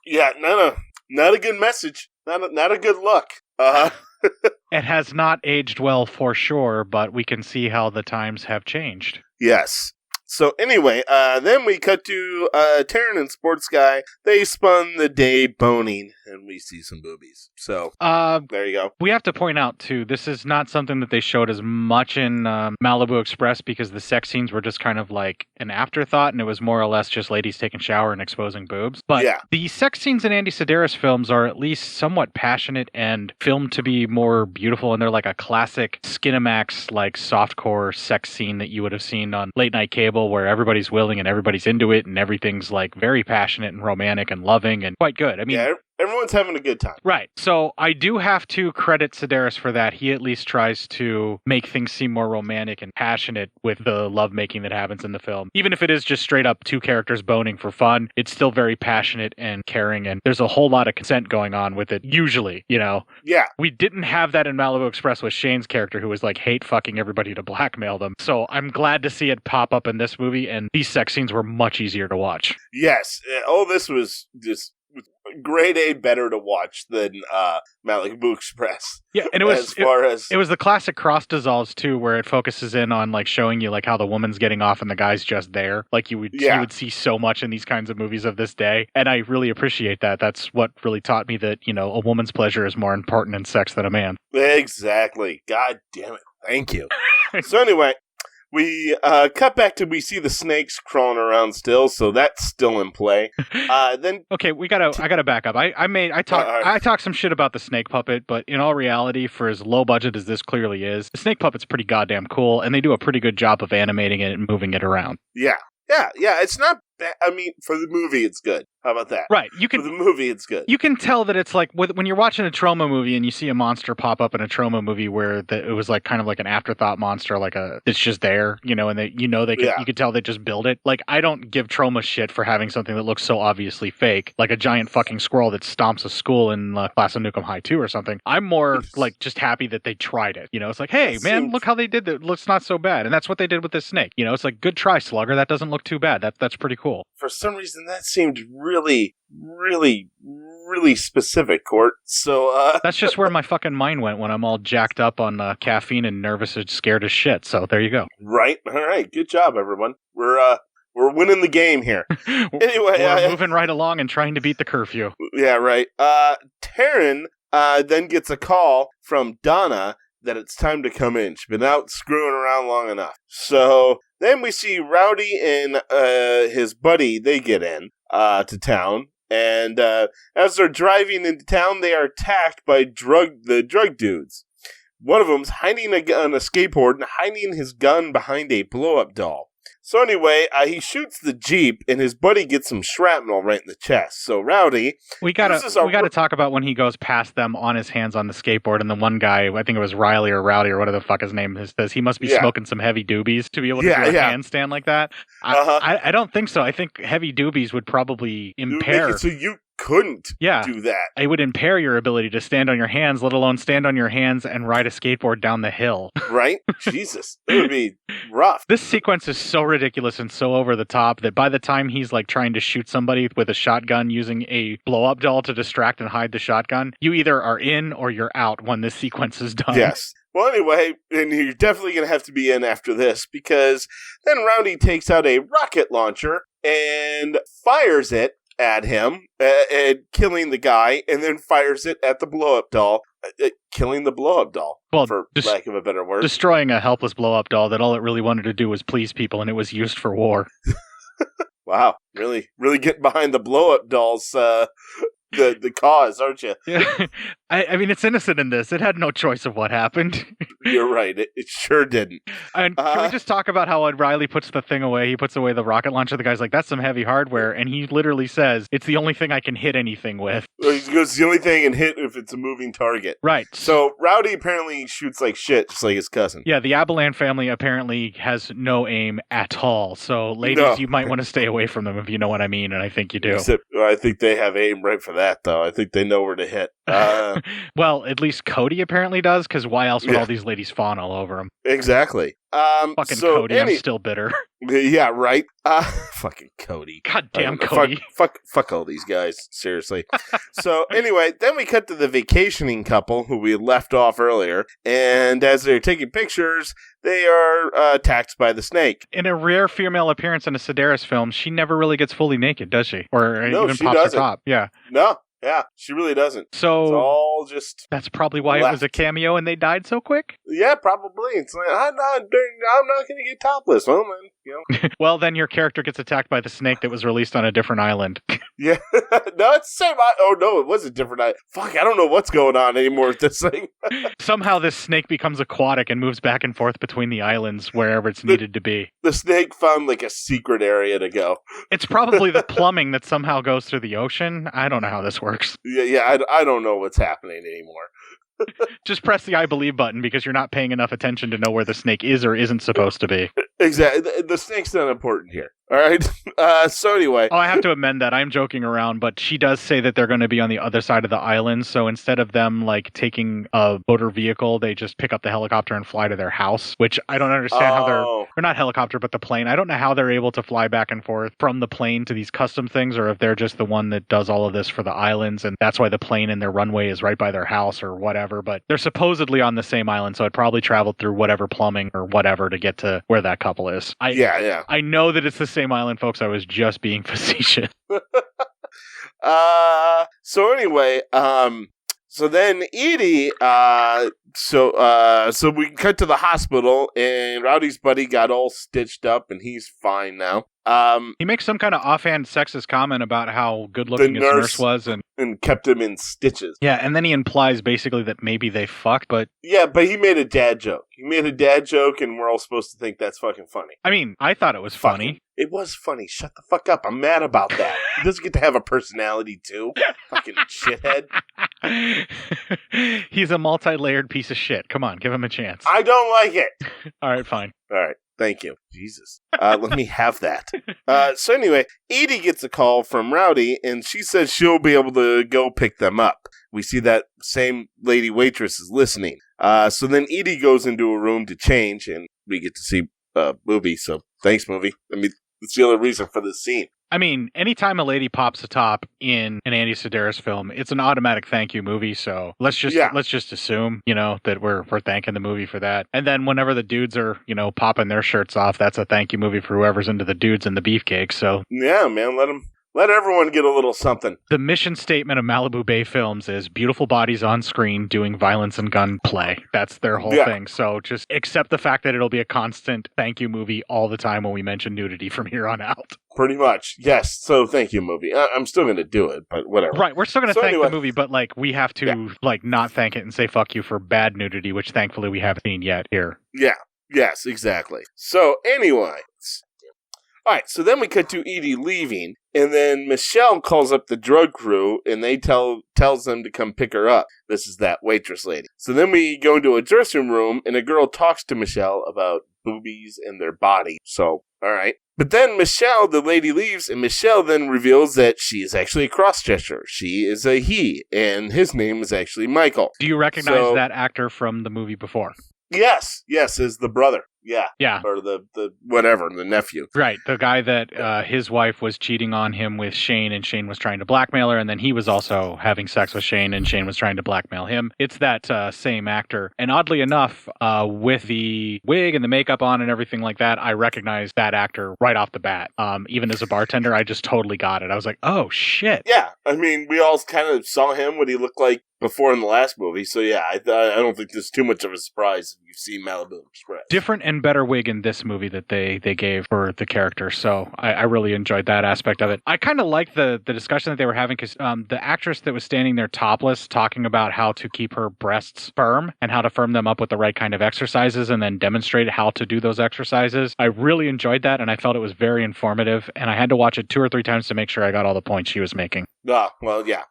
Yeah, no. Not a good message. Not a good look. It has not aged well for sure, but we can see how the times have changed. Yes. So anyway, then we cut to Taryn and Sports Guy. They spun the day boning, and we see some boobies. So there you go. We have to point out, too, this is not something that they showed as much in Malibu Express because the sex scenes were just kind of like an afterthought, and it was more or less just ladies taking a shower and exposing boobs. But the sex scenes in Andy Sedaris films are at least somewhat passionate and filmed to be more beautiful, and they're like a classic Skinamax, like softcore sex scene that you would have seen on late night cable, where everybody's willing and everybody's into it and everything's like very passionate and romantic and loving and quite good. I mean, Everyone's having a good time. Right. So I do have to credit Sedaris for that. He at least tries to make things seem more romantic and passionate with the lovemaking that happens in the film. Even if it is just straight up two characters boning for fun, it's still very passionate and caring, and there's a whole lot of consent going on with it, usually, you know? Yeah. We didn't have that in Malibu Express with Shane's character, who was like hate fucking everybody to blackmail them. So I'm glad to see it pop up in this movie, and these sex scenes were much easier to watch. Yes. Oh, this was just grade A better to watch than Malibu Express. Yeah, and it was it was the classic cross dissolves too, where it focuses in on like showing you like how the woman's getting off and the guy's just there. Like you would see so much in these kinds of movies of this day, and I really appreciate that. That's what really taught me that, you know, a woman's pleasure is more important in sex than a man. Exactly. God damn it. Thank you. So anyway, we cut back to, we see the snakes crawling around still, so that's still in play. Then okay, I gotta back up. I talked some shit about the snake puppet, but in all reality, for as low budget as this clearly is, the snake puppet's pretty goddamn cool, and they do a pretty good job of animating it and moving it around. Yeah. It's not bad. I mean, for the movie, it's good. How about that? Right. For the movie, it's good. You can tell that it's like when you're watching a trauma movie and you see a monster pop up in a trauma movie where it was like kind of like an afterthought monster, like it's just there, you know, and you could tell they just build it. Like, I don't give trauma shit for having something that looks so obviously fake, like a giant fucking squirrel that stomps a school in Class of Nukem High 2 or something. I'm more like just happy that they tried it. You know, it's like, hey, man, look how they did that. It looks not so bad. And that's what they did with this snake. You know, it's like, good try, Slugger. That doesn't look too bad. That's pretty cool. For some reason, that seemed really specific, Cort. So that's just where my fucking mind went when I'm all jacked up on caffeine and nervous and scared as shit. So there you go. Right. All right. Good job, everyone. We're winning the game here. Anyway, we're moving right along and trying to beat the curfew. Yeah, right. Taryn then gets a call from Donna that it's time to come in. She's been out screwing around long enough. So then we see Rowdy and his buddy, they get in to town. And as they're driving into town, they are attacked by the drug dudes. One of them's hiding on a skateboard and hiding his gun behind a blow-up doll. So anyway, he shoots the Jeep, and his buddy gets some shrapnel right in the chest. So Rowdy... We gotta talk about when he goes past them on his hands on the skateboard, and the one guy, I think it was Riley or Rowdy or whatever the fuck his name is, says he must be smoking some heavy doobies to be able to do a handstand like that. I don't think so. I think heavy doobies would probably impair... So you couldn't do that. It would impair your ability to stand on your hands, let alone stand on your hands and ride a skateboard down the hill. Right? Jesus. It would be rough. This sequence is so ridiculous and so over the top that by the time he's like trying to shoot somebody with a shotgun using a blow-up doll to distract and hide the shotgun, you either are in or you're out when this sequence is done. Yes. Well, anyway, and you're definitely going to have to be in after this, because then Rowdy takes out a rocket launcher and fires it at him, and killing the guy, and then fires it at the blow-up doll, killing the blow-up doll, for lack of a better word. Destroying a helpless blow-up doll that all it really wanted to do was please people, and it was used for war. Wow, really getting behind the blow-up dolls, the cause, aren't you? Yeah. I mean, it's innocent in this. It had no choice of what happened. You're right. It sure didn't. And can we just talk about how when Riley puts the thing away, he puts away the rocket launcher, the guy's like, that's some heavy hardware, and he literally says, it's the only thing I can hit anything with. He goes, it's the only thing I can hit if it's a moving target. Right. So Rowdy apparently shoots like shit, just like his cousin. Yeah, the Abelan family apparently has no aim at all. So ladies, you might want to stay away from them if you know what I mean, and I think you do. Except, I think they have aim right for that, though. I think they know where to hit. Well, at least Cody apparently does, because why else would all these ladies fawn all over him? Exactly. Fucking Cody, I'm still bitter. Yeah, right. Fucking Cody. Goddamn Cody. Fuck all these guys. Seriously. So anyway, then we cut to the vacationing couple who we left off earlier, and as they're taking pictures, they are attacked by the snake. In a rare female appearance in a Sedaris film, she never really gets fully naked, does she? Or even pops her top. Yeah. No. Yeah, she really doesn't. So it's all just that's probably why it was a cameo and they died so quick? Yeah, probably. It's like, I'm not going to get topless. Well, man, you know? Well, then your character gets attacked by the snake that was released on a different island. Yeah. No, it's the same. Oh, no, it was a different island. Fuck, I don't know what's going on anymore with this thing. Somehow this snake becomes aquatic and moves back and forth between the islands wherever it's needed to be. The snake found like a secret area to go. It's probably the plumbing that somehow goes through the ocean. I don't know how this works. Yeah, I don't know what's happening anymore. Just press the I believe button because you're not paying enough attention to know where the snake is or isn't supposed to be. Exactly. The snake's not important here. All right. So anyway. Oh, I have to amend that. I'm joking around, but she does say that they're going to be on the other side of the island. So instead of them like taking a motor vehicle, they just pick up the helicopter and fly to their house, which I don't understand how they're not helicopter, but the plane. I don't know how they're able to fly back and forth from the plane to these custom things, or if they're just the one that does all of this for the islands. And that's why the plane and their runway is right by their house or whatever. But they're supposedly on the same island. So it probably traveled through whatever plumbing or whatever to get to where that couple is. Yeah. I know that it's the same island, folks. I was just being facetious. So anyway, so then Edie, so we cut to the hospital and Rowdy's buddy got all stitched up and he's fine now. He makes some kind of offhand sexist comment about how good looking his nurse was and kept him in stitches. Yeah, and then he implies basically that maybe they fucked, but yeah, but he made a dad joke. He made a dad joke and we're all supposed to think that's fucking funny. I mean, I thought it was funny. It was funny. Shut the fuck up. I'm mad about that. He doesn't get to have a personality too. Fucking shithead. He's a multi-layered piece of shit. Come on, give him a chance. I don't like it. All right, fine. All right. Thank you. Jesus. Let me have that. So anyway, Edie gets a call from Rowdy, and she says she'll be able to go pick them up. We see that same lady waitress is listening. So then Edie goes into a room to change, and we get to see movie. So thanks, movie. I mean, that's the other reason for this scene. I mean, anytime a lady pops a top in an Andy Sedaris film, it's an automatic thank you movie. So let's just assume, that we're thanking the movie for that. And then whenever the dudes are, popping their shirts off, that's a thank you movie for whoever's into the dudes and the beefcake. So yeah, man, let everyone get a little something. The mission statement of Malibu Bay Films is beautiful bodies on screen doing violence and gunplay. That's their whole thing. So just accept the fact that it'll be a constant thank you movie all the time when we mention nudity from here on out. Pretty much. Yes. So thank you, movie. I'm still going to do it, but whatever. Right. We're still going to thank the movie, but we have to not thank it and say fuck you for bad nudity, which thankfully we haven't seen yet here. Yeah. Yes, exactly. So anyway. All right, so then we cut to Edie leaving, and then Michelle calls up the drug crew, and they tells them to come pick her up. This is that waitress lady. So then we go into a dressing room, and a girl talks to Michelle about boobies and their body. So, all right. But then Michelle, the lady, leaves, and Michelle then reveals that she is actually a cross-dresser. She is a he, and his name is actually Michael. Do you recognize that actor from the movie before? Yes, as the brother. Yeah. Or the whatever, the nephew. Right. The guy that his wife was cheating on him with Shane, and Shane was trying to blackmail her, and then he was also having sex with Shane, and Shane was trying to blackmail him. It's that same actor. And oddly enough, with the wig and the makeup on and everything like that, I recognized that actor right off the bat. Even as a bartender, I just totally got it. I was like, oh, shit. Yeah. I mean, we all kind of saw him, what he looked like before in the last movie. So yeah, I don't think there's too much of a surprise if you've seen Malibu Express. Different and better wig in this movie that they gave for the character. So I really enjoyed that aspect of it. I kind of liked the discussion that they were having because the actress that was standing there topless talking about how to keep her breasts firm and how to firm them up with the right kind of exercises and then demonstrate how to do those exercises. I really enjoyed that and I felt it was very informative and I had to watch it 2 or 3 times to make sure I got all the points she was making. Well, yeah.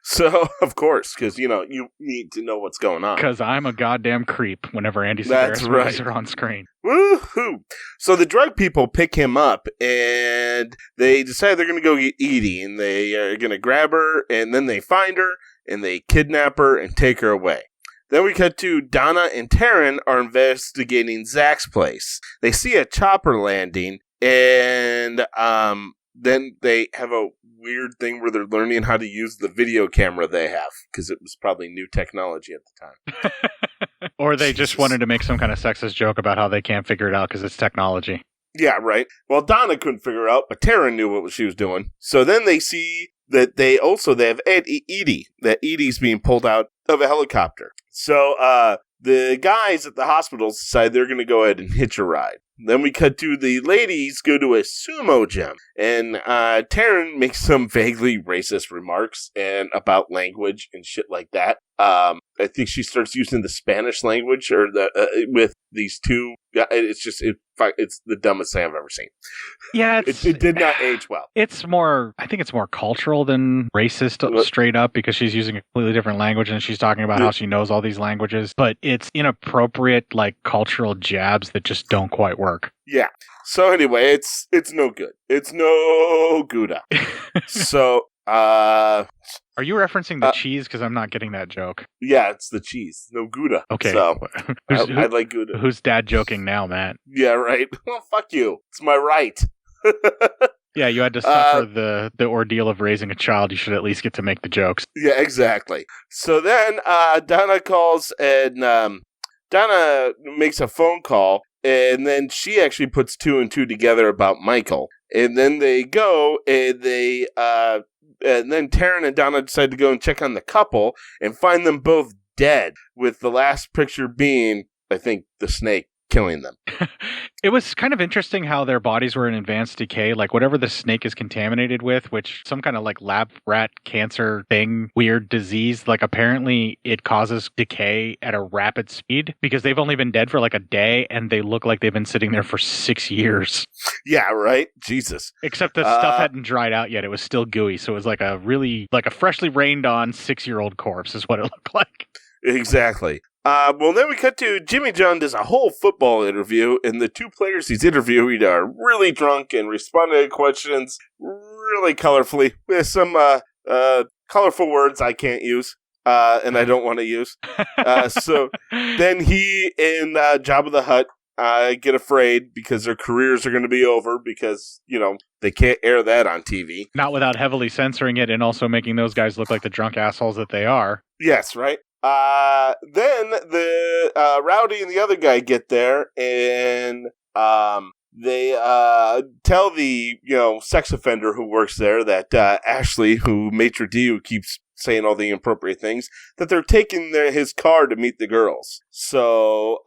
So, of course, because, you need to know what's going on. Because I'm a goddamn creep whenever Andy Sedaris movies are on screen. Woohoo! So the drug people pick him up, and they decide they're going to go get Edie, and they are going to grab her, and then they find her, and they kidnap her and take her away. Then we cut to Donna and Taryn are investigating Zach's place. They see a chopper landing, and then they have a weird thing where they're learning how to use the video camera they have because it was probably new technology at the time. Or they just wanted to make some kind of sexist joke about how they can't figure it out because it's technology. Yeah, right. Well, Donna couldn't figure it out, but Taryn knew what she was doing. So then they see that they have Edie, that Edie's being pulled out of a helicopter. So the guys at the hospital decide they're going to go ahead and hitch a ride. Then we cut to the ladies go to a sumo gym, and Taryn makes some vaguely racist remarks and about language and shit like that. I think she starts using the Spanish language or with these two. It's the dumbest thing I've ever seen. Yeah, it did not age well. I think it's more cultural than racist straight up, because she's using a completely different language and she's talking about how she knows all these languages, but it's inappropriate, like, cultural jabs that just don't quite work. Yeah. So anyway, it's no good. It's no Gouda. So, are you referencing the cheese? Because I'm not getting that joke. Yeah, it's the cheese. No Gouda. Okay. So, I like Gouda. Who's dad joking now, Matt? Yeah, right. Well, fuck you. It's my right. Yeah, you had to suffer the ordeal of raising a child. You should at least get to make the jokes. Yeah, exactly. So then Donna calls, and Donna makes a phone call, and then she actually puts 2 and 2 together about Michael. And then they go, and and then Taryn and Donna decide to go and check on the couple and find them both dead, with the last picture being, I think, the snake killing them. It was kind of interesting how their bodies were in advanced decay, like whatever the snake is contaminated with, which some kind of like lab rat cancer thing, weird disease, like apparently it causes decay at a rapid speed, because they've only been dead for like a day and they look like they've been sitting there for 6 years. Yeah, right? Jesus. Except the stuff hadn't dried out yet. It was still gooey. So it was like a freshly rained on 6-year-old corpse is what it looked like. Exactly. Well, then we cut to Jimmy John does a whole football interview, and the 2 players he's interviewing are really drunk and responding to questions really colorfully with some colorful words I can't use and I don't want to use. So then he and Jabba the Hutt get afraid because their careers are going to be over because, they can't air that on TV. Not without heavily censoring it and also making those guys look like the drunk assholes that they are. Yes, right? Then the Rowdy and the other guy get there, and they tell the sex offender who works there that Ashley, who maitre d', who keeps saying all the inappropriate things, that they're taking his car to meet the girls. So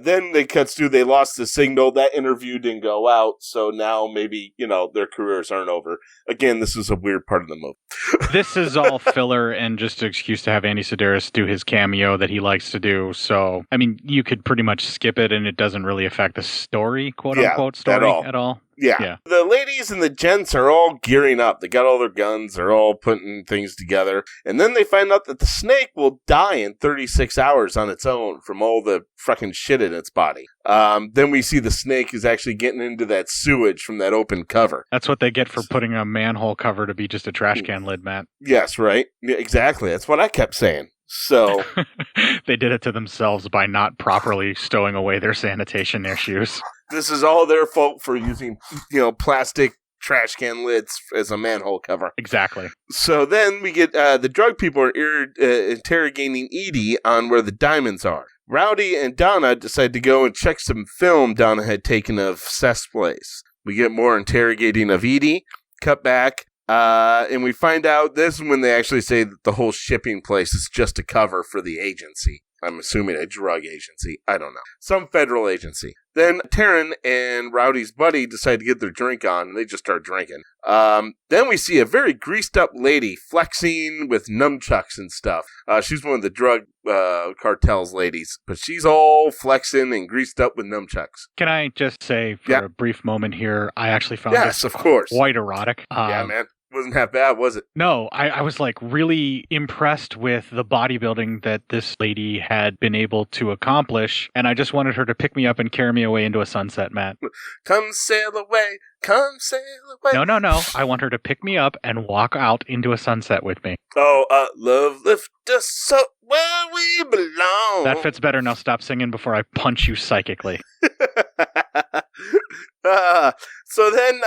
then they cuts to they lost the signal. That interview didn't go out, so now maybe their careers aren't over. Again, this is a weird part of the movie. This is all filler and just an excuse to have Andy Sedaris do his cameo that he likes to do. So I mean, you could pretty much skip it, and it doesn't really affect the story, quote unquote story at all. Yeah. The ladies and the gents are all gearing up. They got all their guns. They're all putting things together. And then they find out that the snake will die in 36 hours on its own from all the fucking shit in its body. Then we see the snake is actually getting into that sewage from that open cover. That's what they get for putting a manhole cover to be just a trash can lid, Matt. Yes, right? Yeah, exactly. That's what I kept saying. So they did it to themselves by not properly stowing away their sanitation issues. This is all their fault for using, plastic trash can lids as a manhole cover. Exactly. So then we get the drug people are interrogating Edie on where the diamonds are. Rowdy and Donna decide to go and check some film Donna had taken of Seth's place. We get more interrogating of Edie. Cut back. And we find out this is when they actually say that the whole shipping place is just a cover for the agency. I'm assuming a drug agency. I don't know. Some federal agency. Then Taryn and Rowdy's buddy decide to get their drink on, and they just start drinking. Then we see a very greased up lady flexing with nunchucks and stuff. She's one of the drug cartel's ladies, but she's all flexing and greased up with nunchucks. Can I just say for a brief moment here, I actually found this of course. quite erotic. Yeah, man. Wasn't half bad, was it? No, I was like really impressed with the bodybuilding that this lady had been able to accomplish, and I just wanted her to pick me up and carry me away into a sunset, Matt. Come sail away, come sail away. No. I want her to pick me up and walk out into a sunset with me. Oh, love lift us up where we belong. That fits better. Now stop singing before I punch you psychically. So then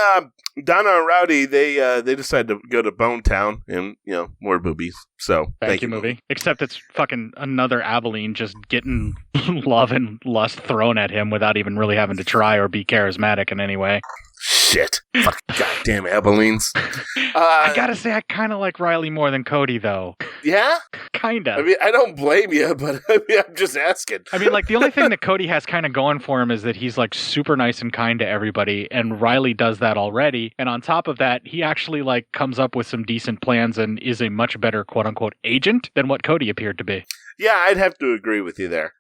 Donna and Rowdy, they decide to go to Bone Town and, more boobies. So thank you, movie. Except it's fucking another Abilene just getting love and lust thrown at him without even really having to try or be charismatic in any way. Shit. Fucking goddamn Abilene's. I gotta say, I kind of like Riley more than Cody, though. Yeah? Kind of. I mean, I don't blame you, but I mean, I'm just asking. I mean, like, the only thing that Cody has kind of going for him is that he's, like, super nice and kind to everybody, and Riley does that already. And on top of that, he actually, like, comes up with some decent plans and is a much better, quote-unquote, agent than what Cody appeared to be. Yeah, I'd have to agree with you there.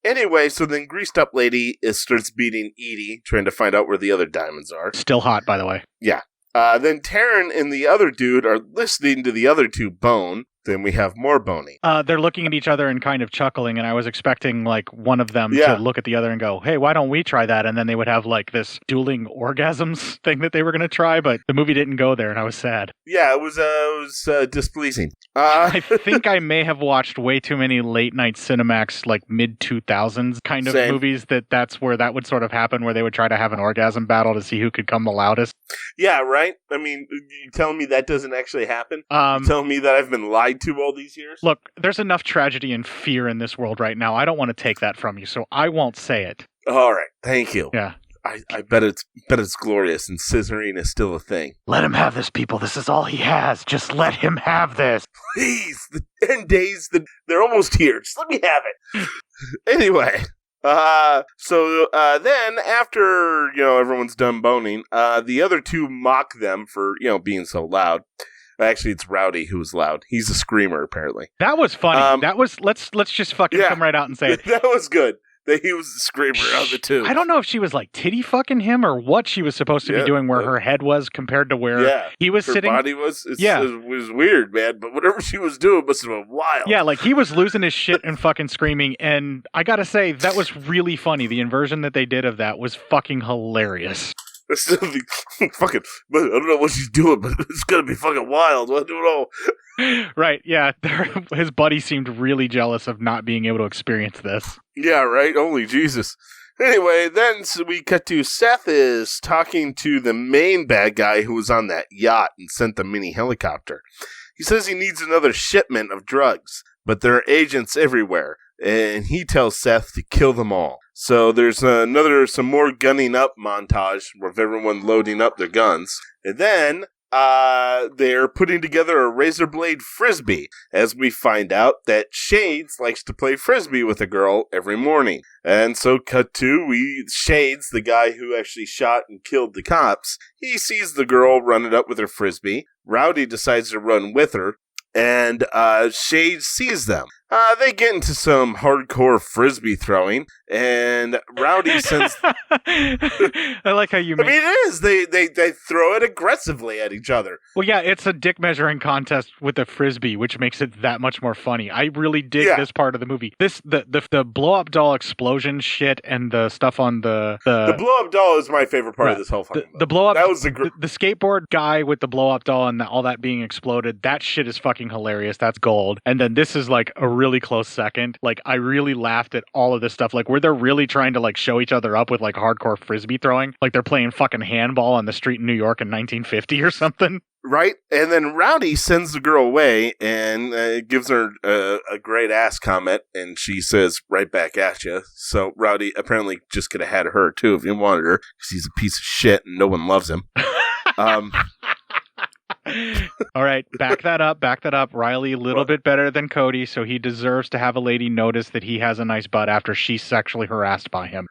Anyway, so then Greased Up Lady starts beating Edie, trying to find out where the other diamonds are. Still hot, by the way. Yeah. Then Taryn and the other dude are listening to the other two bone. Then we have more boning. They're looking at each other and kind of chuckling, and I was expecting, like, one of them to look at the other and go, hey, why don't we try that? And then they would have, like, this dueling orgasms thing that they were going to try, but the movie didn't go there, and I was sad. Yeah, it was displeasing. I think I may have watched way too many late-night Cinemax, like, mid-2000s kind of movies that's where that would sort of happen, where they would try to have an orgasm battle to see who could come the loudest. Yeah, right? I mean, you telling me that doesn't actually happen? You telling me that I've been lied to all these years? Look, there's enough tragedy and fear in this world right now. I don't want to take that from you, so I won't say it. All right, thank you. Yeah. I bet it's glorious, and scissoring is still a thing. Let him have this, people. This is all he has. Just let him have this. Please, the end days, they're almost here. Just let me have it. Anyway, so then after, everyone's done boning, the other two mock them for, being so loud. Actually, it's Rowdy who was loud. He's a screamer, apparently. That was funny. That was, let's just fucking come right out and say it. That was good. That he was the screamer of the two. I don't know if she was like titty fucking him or what she was supposed to be doing where her head was compared to where he was sitting. Her body was. It was weird, man. But whatever she was doing must have been wild. Yeah, like he was losing his shit and fucking screaming. And I gotta say, that was really funny. The inversion that they did of that was fucking hilarious. It's fucking, I don't know what she's doing, but it's gonna be fucking wild. I don't know. Right, yeah. His buddy seemed really jealous of not being able to experience this. Yeah, right? Holy Jesus. Anyway, then we cut to Seth is talking to the main bad guy who was on that yacht and sent the mini helicopter. He says he needs another shipment of drugs, but there are agents everywhere, and he tells Seth to kill them all. So there's some more gunning up montage with everyone loading up their guns. And then they're putting together a razor blade frisbee, as we find out that Shades likes to play frisbee with a girl every morning. And so cut to, Shades, the guy who actually shot and killed the cops, he sees the girl running up with her frisbee. Rowdy decides to run with her, and Shades sees them. They get into some hardcore frisbee throwing, and Rowdy sends... I like how you make... I mean, it is. They throw it aggressively at each other. Well, yeah, it's a dick measuring contest with a frisbee, which makes it that much more funny. I really dig this part of the movie. The blow-up doll explosion shit and the stuff on the blow-up doll is my favorite part of this whole fucking movie. The blow-up... That was the skateboard guy with the blow-up doll and all that being exploded, that shit is fucking hilarious. That's gold. And then this is like a really close second. Like, I really laughed at all of this stuff, like where they're really trying to like show each other up with like hardcore frisbee throwing, like they're playing fucking handball on the street in New York in 1950 or something. Right? And then Rowdy sends the girl away and gives her a great ass comment, and she says, right back at you. So Rowdy apparently just could have had her too if he wanted her, because he's a piece of shit and no one loves him. All right, back that up. Riley a little bit better than Cody, so he deserves to have a lady notice that he has a nice butt after she's sexually harassed by him.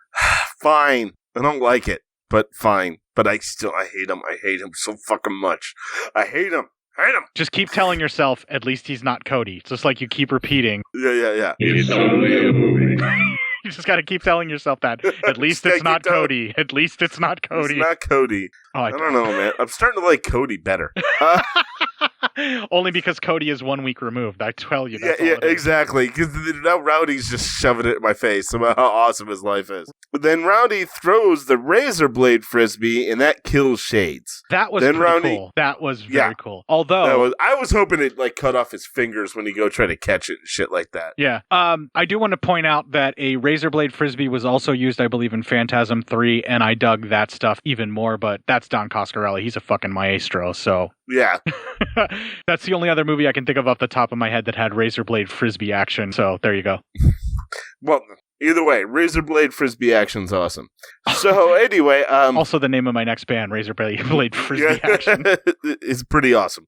Fine. I don't like it, but fine. But I hate him. I hate him so fucking much. I hate him. Just keep telling yourself, at least he's not Cody. Just like you keep repeating. Yeah. It's only a movie. You just got to keep telling yourself that. At least it's not Cody. At least it's not Cody. It's not Cody. Oh, I don't know, man. I'm starting to like Cody better. Only because Cody is 1 week removed. I tell you. That's yeah, exactly. Because now Rowdy's just shoving it in my face about how awesome his life is. But then Rowdy throws the razor blade frisbee, and that kills Shades. That was cool. That was very cool. Although I was hoping it like cut off his fingers when he go try to catch it and shit like that. Yeah. I do want to point out that a razor blade frisbee was also used, I believe, in Phantasm 3, and I dug that stuff even more. But that's Don Coscarelli. He's a fucking maestro. So yeah. That's the only other movie I can think of off the top of my head that had razor blade frisbee action. So there you go. Well, Either way, Razor Blade Frisbee Action's awesome. So anyway, also the name of my next band, Razor Blade Frisbee Action, is pretty awesome.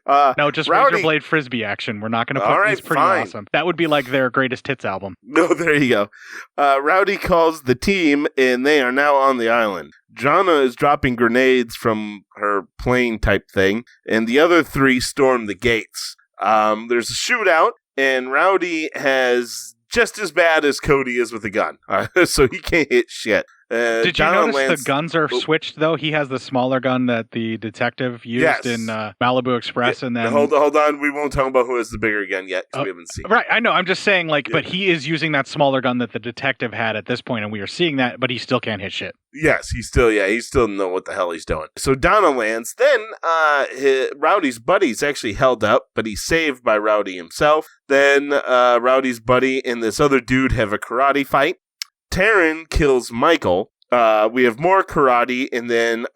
No, just Rowdy, Razor Blade Frisbee Action. We're not going to put All right, It's pretty fine. awesome. That would be like their greatest hits album. No, there you go. Rowdy calls the team, and they are now on the island. Jana is dropping grenades from her plane type thing, and the other three storm the gates. There's a shootout, and Rowdy has just as bad as Cody is with a gun, so he can't hit shit. Did you notice the guns are switched, though? He has the smaller gun that the detective used in Malibu Express, and then... Hold on, we won't talk about who has the bigger gun yet, because we haven't seen. Right, I know, I'm just saying, but he is using that smaller gun that the detective had at this point, and we are seeing that, but he still can't hit shit. Yes, he still know what the hell he's doing. So Donna lands, then Rowdy's buddy's actually held up, but he's saved by Rowdy himself. Then Rowdy's buddy and this other dude have a karate fight. Taryn kills Michael. We have more karate, and then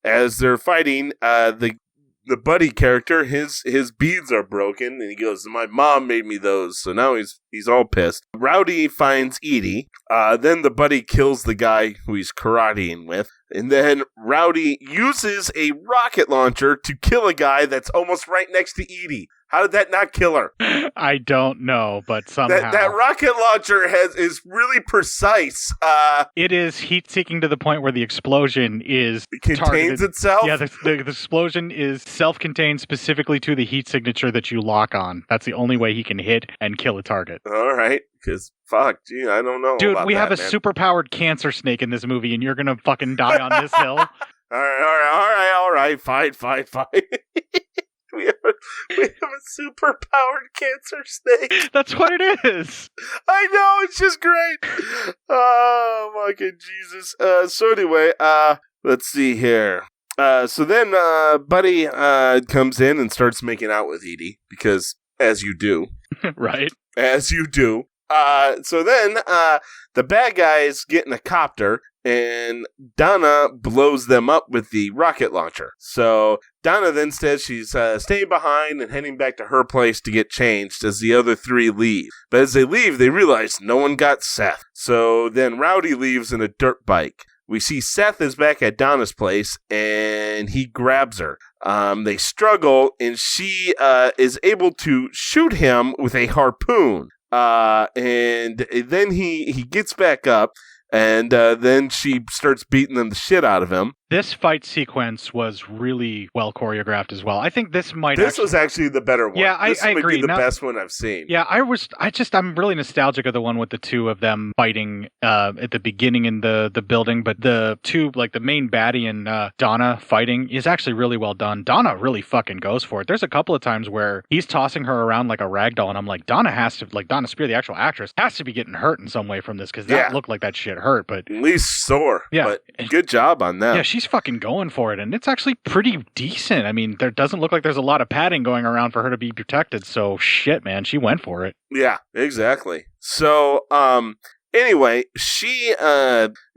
as they're fighting, the buddy character, his beads are broken, and he goes, "My mom made me those." So now he's all pissed. Rowdy finds Edie. Then the buddy kills the guy who he's karateing with, and then Rowdy uses a rocket launcher to kill a guy that's almost right next to Edie. How did that not kill her? I don't know, but somehow that rocket launcher is really precise. It is heat-seeking to the point where the explosion is contains itself. Yeah, the explosion is self-contained specifically to the heat signature that you lock on. That's the only way he can hit and kill a target. All right, because fuck, gee, I don't know. Dude, about we that, have a man. super-powered cancer snake in this movie, and you're gonna fucking die on this hill. All right, fine. We have a super-powered cancer snake. That's what it is. I know, it's just great. Oh, fucking Jesus. So anyway, let's see here. So then Buddy comes in and starts making out with Edie, because as you do. Right. As you do. So then the bad guys get in a copter, and Donna blows them up with the rocket launcher. So Donna then says she's staying behind and heading back to her place to get changed as the other three leave. But as they leave, they realize no one got Seth. So then Rowdy leaves in a dirt bike. We see Seth is back at Donna's place, and he grabs her. They struggle, and she is able to shoot him with a harpoon. And then he gets back up, and then she starts beating the shit out of him. This fight sequence was really well choreographed as well. I think this was actually the better one. Yeah, this I might agree. Be the best one I've seen. Yeah, I'm really nostalgic of the one with the two of them fighting at the beginning in the building, but the two, like the main baddie and Donna fighting is actually really well done. Donna really fucking goes for it. There's a couple of times where he's tossing her around like a rag doll, and I'm like, Donna Spear, the actual actress, has to be getting hurt in some way from this, because that looked like that shit hurt, but at least sore. Yeah. But good job on that. Yeah, she's fucking going for it, and it's actually pretty decent. I mean, there doesn't look like there's a lot of padding going around for her to be protected, so shit, man, she went for it. Yeah, exactly. So, anyway, she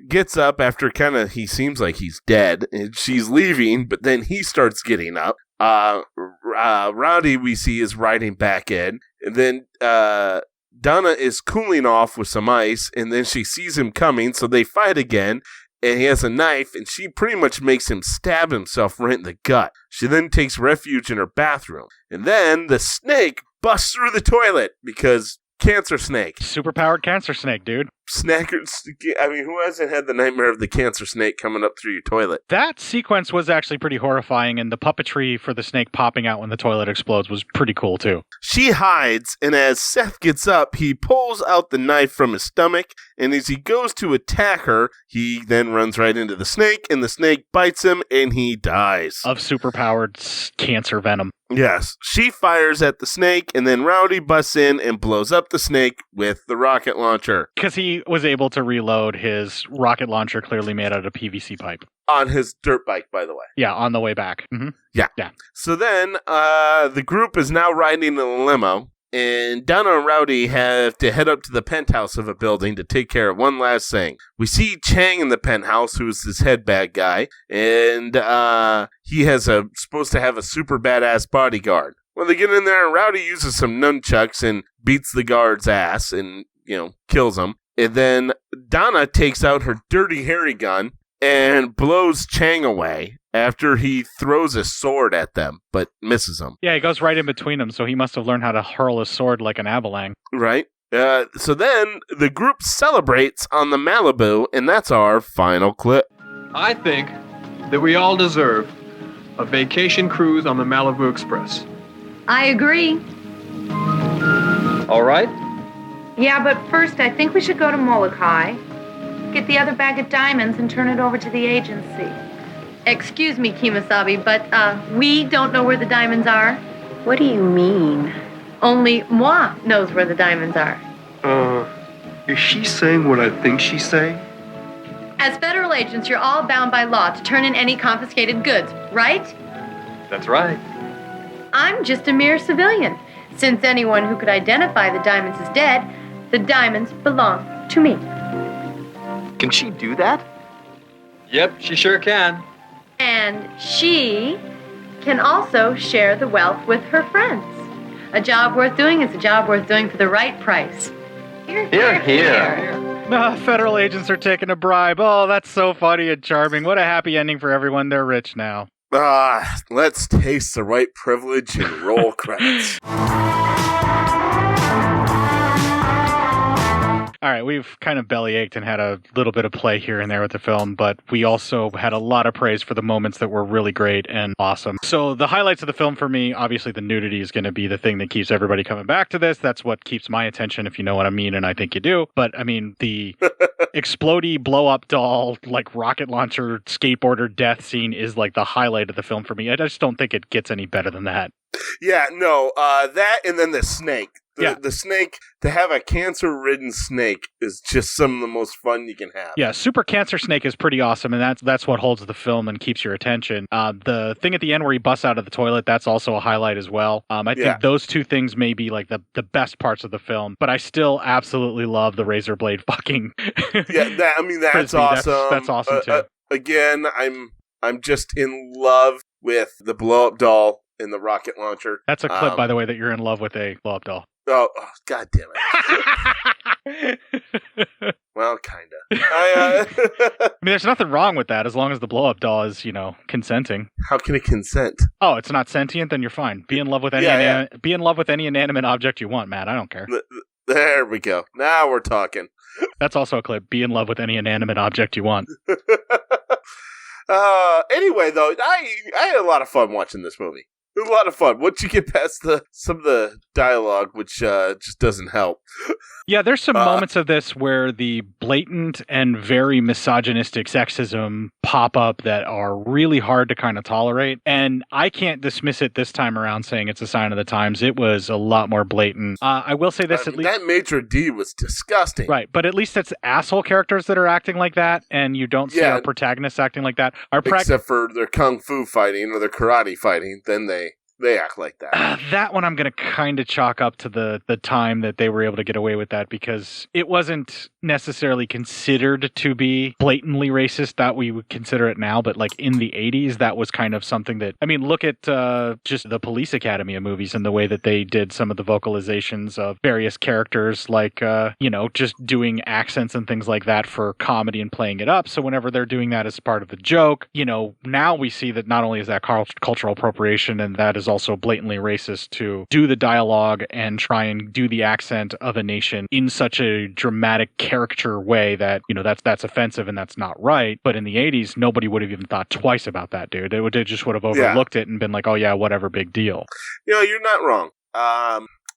gets up after he seems like he's dead, and she's leaving, but then he starts getting up. Rowdy, we see, is riding back in, and then Donna is cooling off with some ice, and then she sees him coming, so they fight again, and he has a knife, and she pretty much makes him stab himself right in the gut. She then takes refuge in her bathroom, and then the snake busts through the toilet, because cancer snake. Superpowered cancer snake, dude. Who hasn't had the nightmare of the cancer snake coming up through your toilet? That sequence was actually pretty horrifying, and the puppetry for the snake popping out when the toilet explodes was pretty cool, too. She hides, and as Seth gets up, he pulls out the knife from his stomach, and as he goes to attack her, he then runs right into the snake, and the snake bites him, and he dies. Of superpowered cancer venom. Yes. She fires at the snake, and then Rowdy busts in and blows up the snake with the rocket launcher. Because he was able to reload his rocket launcher, clearly made out of PVC pipe. On his dirt bike, by the way. Yeah, on the way back. Mm-hmm. Yeah. So then the group is now riding in a limo, and Donna and Rowdy have to head up to the penthouse of a building to take care of one last thing. We see Chang in the penthouse, who is this head bad guy, and he has supposed to have a super badass bodyguard. Well, they get in there, and Rowdy uses some nunchucks and beats the guard's ass and, kills him. And then Donna takes out her dirty, hairy gun and blows Chang away after he throws a sword at them, but misses them. Yeah, he goes right in between them, so he must have learned how to hurl a sword like an avalanche. Right. So then the group celebrates on the Malibu, and that's our final clip. I think that we all deserve a vacation cruise on the Malibu Express. I agree. All right? Yeah, but first I think we should go to Molokai, get the other bag of diamonds, and turn it over to the agency. Excuse me, Kemosabe, but we don't know where the diamonds are. What do you mean? Only moi knows where the diamonds are. Is she saying what I think she's saying? As federal agents, you're all bound by law to turn in any confiscated goods, right? That's right. I'm just a mere civilian. Since anyone who could identify the diamonds is dead, the diamonds belong to me. Can she do that? Yep, she sure can. And she can also share the wealth with her friends. A job worth doing is a job worth doing for the right price. Here. Federal agents are taking a bribe. Oh, that's so funny and charming. What a happy ending for everyone. They're rich now. Let's taste the right privilege and roll credits. All right, we've kind of bellyached and had a little bit of play here and there with the film, but we also had a lot of praise for the moments that were really great and awesome. So the highlights of the film for me, obviously the nudity is going to be the thing that keeps everybody coming back to this. That's what keeps my attention, if you know what I mean, and I think you do. But, I mean, the explodey blow-up doll, like rocket launcher, skateboarder death scene is like the highlight of the film for me. I just don't think it gets any better than that. Yeah, no, that and then the snake. The snake, to have a cancer-ridden snake is just some of the most fun you can have. Yeah, Super Cancer Snake is pretty awesome, and that's what holds the film and keeps your attention. The thing at the end where he busts out of the toilet, that's also a highlight as well. I think those two things may be like the best parts of the film, but I still absolutely love the razor blade fucking. That's Frisbee. awesome. That's awesome too. Again, I'm just in love with the blow-up doll in the rocket launcher. That's a clip, by the way, that you're in love with a blow-up doll. Oh, God damn it. Well, kind of. I mean, there's nothing wrong with that as long as the blow-up doll is, consenting. How can it consent? Oh, it's not sentient? Then you're fine. Be in love with any be in love with any inanimate object you want, Matt. I don't care. There we go. Now we're talking. That's also a clip. Be in love with any inanimate object you want. Anyway, though, I had a lot of fun watching this movie. It was a lot of fun. Once you get past some of the dialogue, which just doesn't help. Yeah, there's some moments of this where the blatant and very misogynistic sexism pop up that are really hard to kind of tolerate. And I can't dismiss it this time around saying it's a sign of the times. It was a lot more blatant. I will say this, at least... That Maitre D was disgusting. Right, but at least it's asshole characters that are acting like that, and you don't see our protagonists acting like that. Except for their kung fu fighting or their karate fighting, then they act like that. That one I'm going to kind of chalk up to the time that they were able to get away with that, because it wasn't necessarily considered to be blatantly racist that we would consider it now, but like in the 80s, that was kind of something that, I mean, look at just the Police Academy of movies and the way that they did some of the vocalizations of various characters, like, just doing accents and things like that for comedy and playing it up. So whenever they're doing that as part of the joke, now we see that not only is that cultural appropriation, and that is also blatantly racist to do the dialogue and try and do the accent of a nation in such a dramatic caricature way that, that's offensive and that's not right. But in the 80s, nobody would have even thought twice about that, dude. They just would have overlooked it and been like, oh yeah, whatever, big deal. You're not wrong.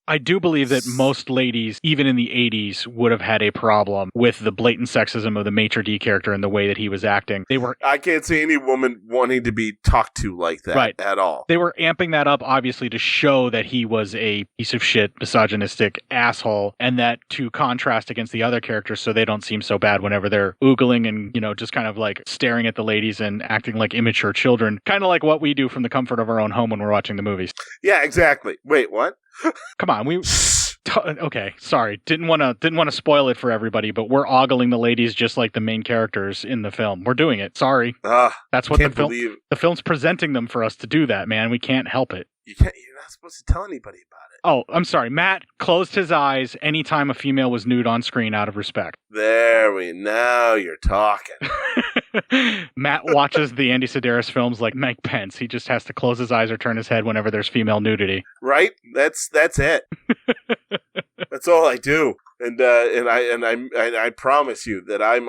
I do believe that most ladies, even in the 80s, would have had a problem with the blatant sexism of the maitre d' character and the way that he was acting. I can't see any woman wanting to be talked to like that at all. They were amping that up, obviously, to show that he was a piece of shit, misogynistic asshole, and that to contrast against the other characters so they don't seem so bad whenever they're oogling and, just kind of like staring at the ladies and acting like immature children. Kind of like what we do from the comfort of our own home when we're watching the movies. Yeah, exactly. Wait, what? Come on, okay, sorry. Didn't want to spoil it for everybody, but we're ogling the ladies just like the main characters in the film. We're doing it. Sorry. That's what the film's presenting them for us to do that, man. We can't help it. You're not supposed to tell anybody about it. Oh, I'm sorry. Matt closed his eyes anytime a female was nude on screen out of respect. Now you're talking. Matt watches the Andy Sedaris films like Mike Pence. He just has to close his eyes or turn his head whenever there's female nudity. Right? That's it. That's all I do. And I promise you that I'm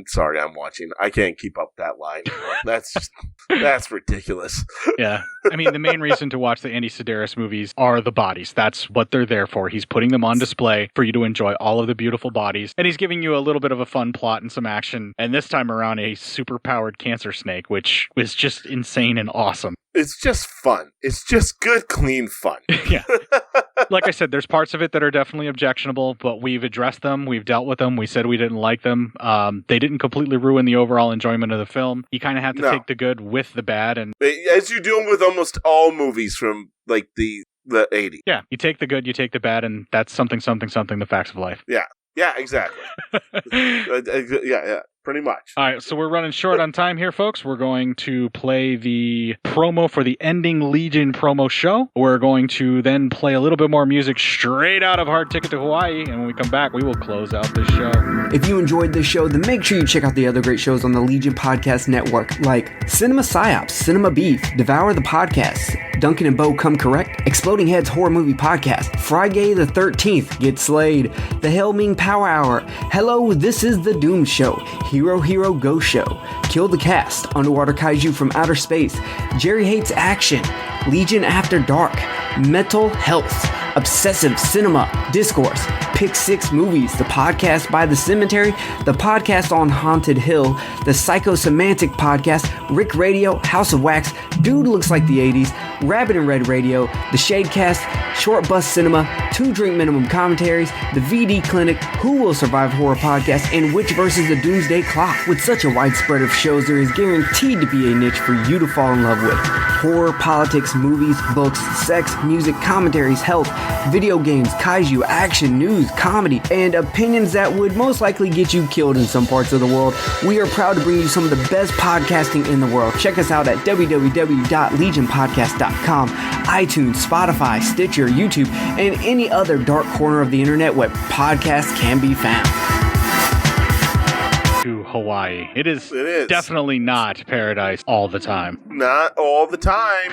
sorry I'm watching. I can't keep up that line. That's ridiculous. Yeah. I mean, the main reason to watch the Andy Sedaris movies are the bodies. That's what they're there for. He's putting them on display for you to enjoy all of the beautiful bodies. And he's giving you a little bit of a fun plot and some action. And this time around, a super-powered cancer snake, which was just insane and awesome. It's just fun. It's just good, clean fun. Yeah. Like I said, there's parts of it that are definitely objectionable, but we've addressed them. We've dealt with them. We said we didn't like them. They didn't completely ruin the overall enjoyment of the film. You kind of have to take the good with the bad. And as you do with almost all movies from like the 80s. Yeah, you take the good, you take the bad, and that's something, the facts of life. Yeah, exactly. Yeah. Pretty much. All right, so we're running short on time here, folks. We're going to play the promo for the Ending Legion promo show. We're going to then play a little bit more music straight out of Hard Ticket to Hawaii, and when we come back, we will close out this show. If you enjoyed this show, then make sure you check out the other great shows on the Legion Podcast Network, like Cinema Psyops, Cinema Beef, Devour the Podcast, Duncan and Bo Come Correct, Exploding Heads Horror Movie Podcast, Friday the 13th, Get Slayed, The Helming Power Hour, Hello, This is the Doom Show, Hero Go Show, Kill the Cast, Underwater Kaiju from Outer Space, Jerry Hates Action, Legion After Dark, Mental Health, Obsessive Cinema, Discourse, Pick Six Movies, The Podcast by the Cemetery, The Podcast on Haunted Hill, The Psychosemantic Podcast, Rick Radio, House of Wax, Dude Looks Like the 80s, Rabbit and Red Radio, The Shadecast, Short Bus Cinema, Two Drink Minimum Commentaries, The VD Clinic, Who Will Survive Horror Podcast, and Witch vs. the Doomsday Clock. With such a wide spread of shows, there is guaranteed to be a niche for you to fall in love with. Horror, politics, movies, books, sex, music, commentaries, health, video games, kaiju, action, news, comedy, and opinions that would most likely get you killed in some parts of the world. We are proud to bring you some of the best podcasting in the world. Check us out at www.legionpodcast.com, iTunes, Spotify, Stitcher, YouTube, and any other dark corner of the internet where podcasts can be found. To Hawaii. It is definitely not paradise all the time. Not all the time.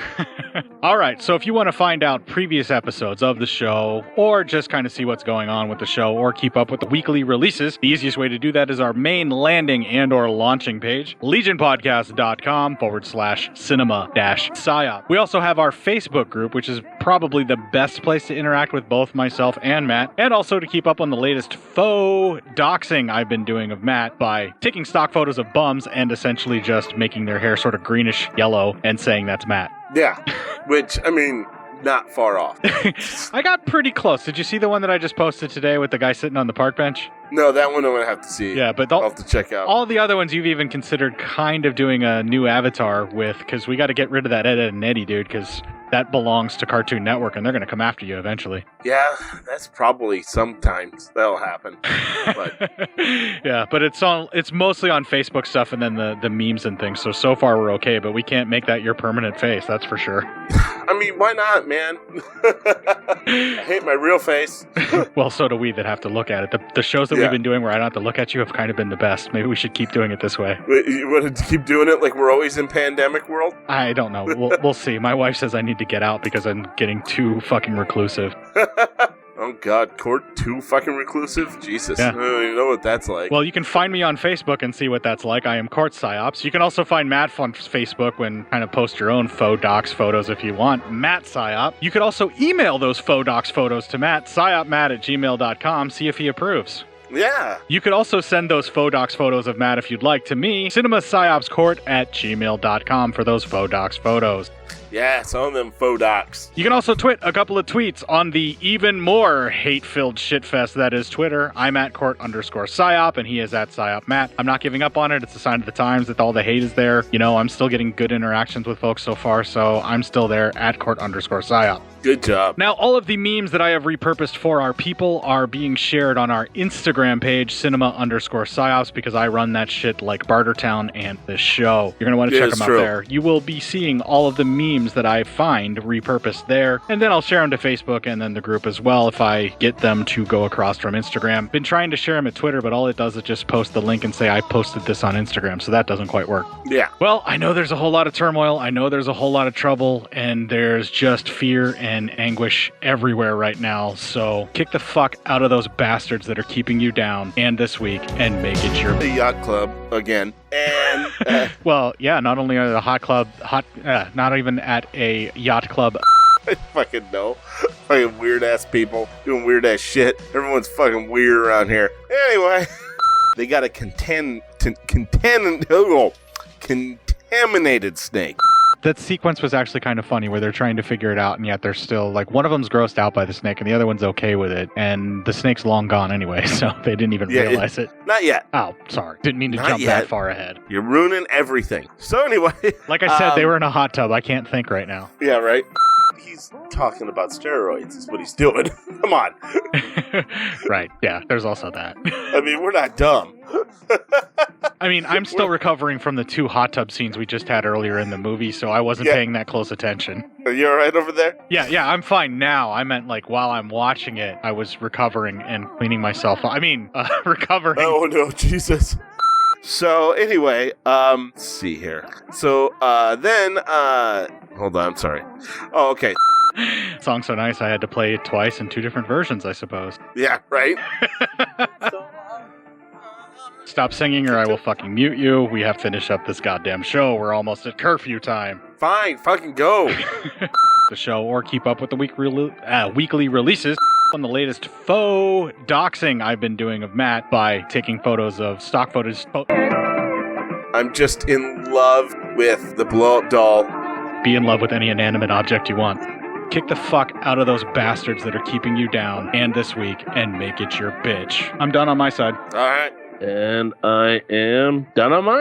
All right, so if you want to find out previous episodes of the show, or just kind of see what's going on with the show, or keep up with the weekly releases, the easiest way to do that is our main landing and or launching page, legionpodcast.com/cinema-psyop. We also have our Facebook group, which is probably the best place to interact with both myself and Matt, and also to keep up on the latest faux doxing I've been doing of Matt by taking stock photos of bums and essentially just making their hair sort of greenish yellow and saying that's Matt. Yeah, which, I mean, not far off. I got pretty close. Did you see the one that I just posted today with the guy sitting on the park bench? No, that one I'm going to have to see. Yeah, but I'll have to check out. All the other ones you've even considered kind of doing a new avatar with, because we got to get rid of that Ed, Ed and Eddie dude, because that belongs to Cartoon Network, and they're going to come after you eventually. Yeah, that's probably sometimes that'll happen. But yeah, but it's mostly on Facebook stuff and then the memes and things. So far we're okay, but we can't make that your permanent face, that's for sure. I mean, why not, man? I hate my real face. Well, so do we that have to look at it. The shows that we've been doing where I don't have to look at you have kind of been the best. Maybe we should keep doing it this way. Wait, you want to keep doing it like we're always in pandemic world? I don't know. We'll see. My wife says I need to get out because I'm getting too fucking reclusive. Oh, God. Cort, too fucking reclusive? Jesus. Yeah. I don't even know what that's like. Well, you can find me on Facebook and see what that's like. I am Cort Psyops. You can also find Matt on Facebook and kind of post your own faux docs photos if you want. Matt Psyop. You could also email those faux docs photos to Matt, psyopmatt@gmail.com, see if he approves. Yeah. You could also send those faux docs photos of Matt if you'd like to me, cinemapsyopscort@gmail.com for those faux docs photos. Yeah, some of them faux docs. You can also tweet a couple of tweets on the even more hate-filled shitfest that is Twitter. I'm at Cort_Psyop, and he is at psyopmatt. I'm not giving up on it. It's a sign of the times that all the hate is there. You know, I'm still getting good interactions with folks so far, so I'm still there at Cort_Psyop. Good job. Now, all of the memes that I have repurposed for our people are being shared on our Instagram page, cinema_psyops, because I run that shit like Bartertown and this show. You're going to want to check them out there. You will be seeing all of the memes that I find repurposed there, and then I'll share them to Facebook and then the group as well if I get them to go across from Instagram. Been trying to share them at Twitter, but all it does is just post the link and say I posted this on Instagram, so that doesn't quite work. Yeah. Well, I know there's a whole lot of turmoil. I know there's a whole lot of trouble, and there's just fear and anguish everywhere right now. So kick the fuck out of those bastards that are keeping you down and this week and make it your... The yacht club again. And... well, yeah, not only are the not even at a yacht club... I fucking know. Fucking weird-ass people doing weird-ass shit. Everyone's fucking weird around here. Anyway, they got a contaminated snake. That sequence was actually kind of funny where they're trying to figure it out, and yet they're still, like, one of them's grossed out by the snake, and the other one's okay with it, and the snake's long gone anyway, so they didn't even realize it. Not yet. Oh, sorry. Didn't mean to jump that far ahead. You're ruining everything. So anyway. Like I said, they were in a hot tub. I can't think right now. Yeah, right? He's talking about steroids is what he's doing. Come on. Right. Yeah, there's also that. I mean, we're not dumb. I mean, I'm still recovering from the 2 hot tub scenes we just had earlier in the movie, so I wasn't paying that close attention. Are you all right over there? Yeah, I'm fine now. I meant, like, while I'm watching it, I was recovering and cleaning myself. I mean, recovering. Oh, no, Jesus. So, anyway, let's see here. So, then, hold on, I'm sorry. Oh, okay. Song's so nice, I had to play it twice in 2 different versions, I suppose. Yeah, right? Stop singing or I will fucking mute you. We have to finish up this goddamn show. We're almost at curfew time. Fine, fucking go. The show, or keep up with the weekly releases on the latest faux doxing I've been doing of Matt by taking photos of stock photos. I'm just in love with the blow-up doll. Be in love with any inanimate object you want. Kick the fuck out of those bastards that are keeping you down and this week and make it your bitch. I'm done on my side. All right. And I am done on mine.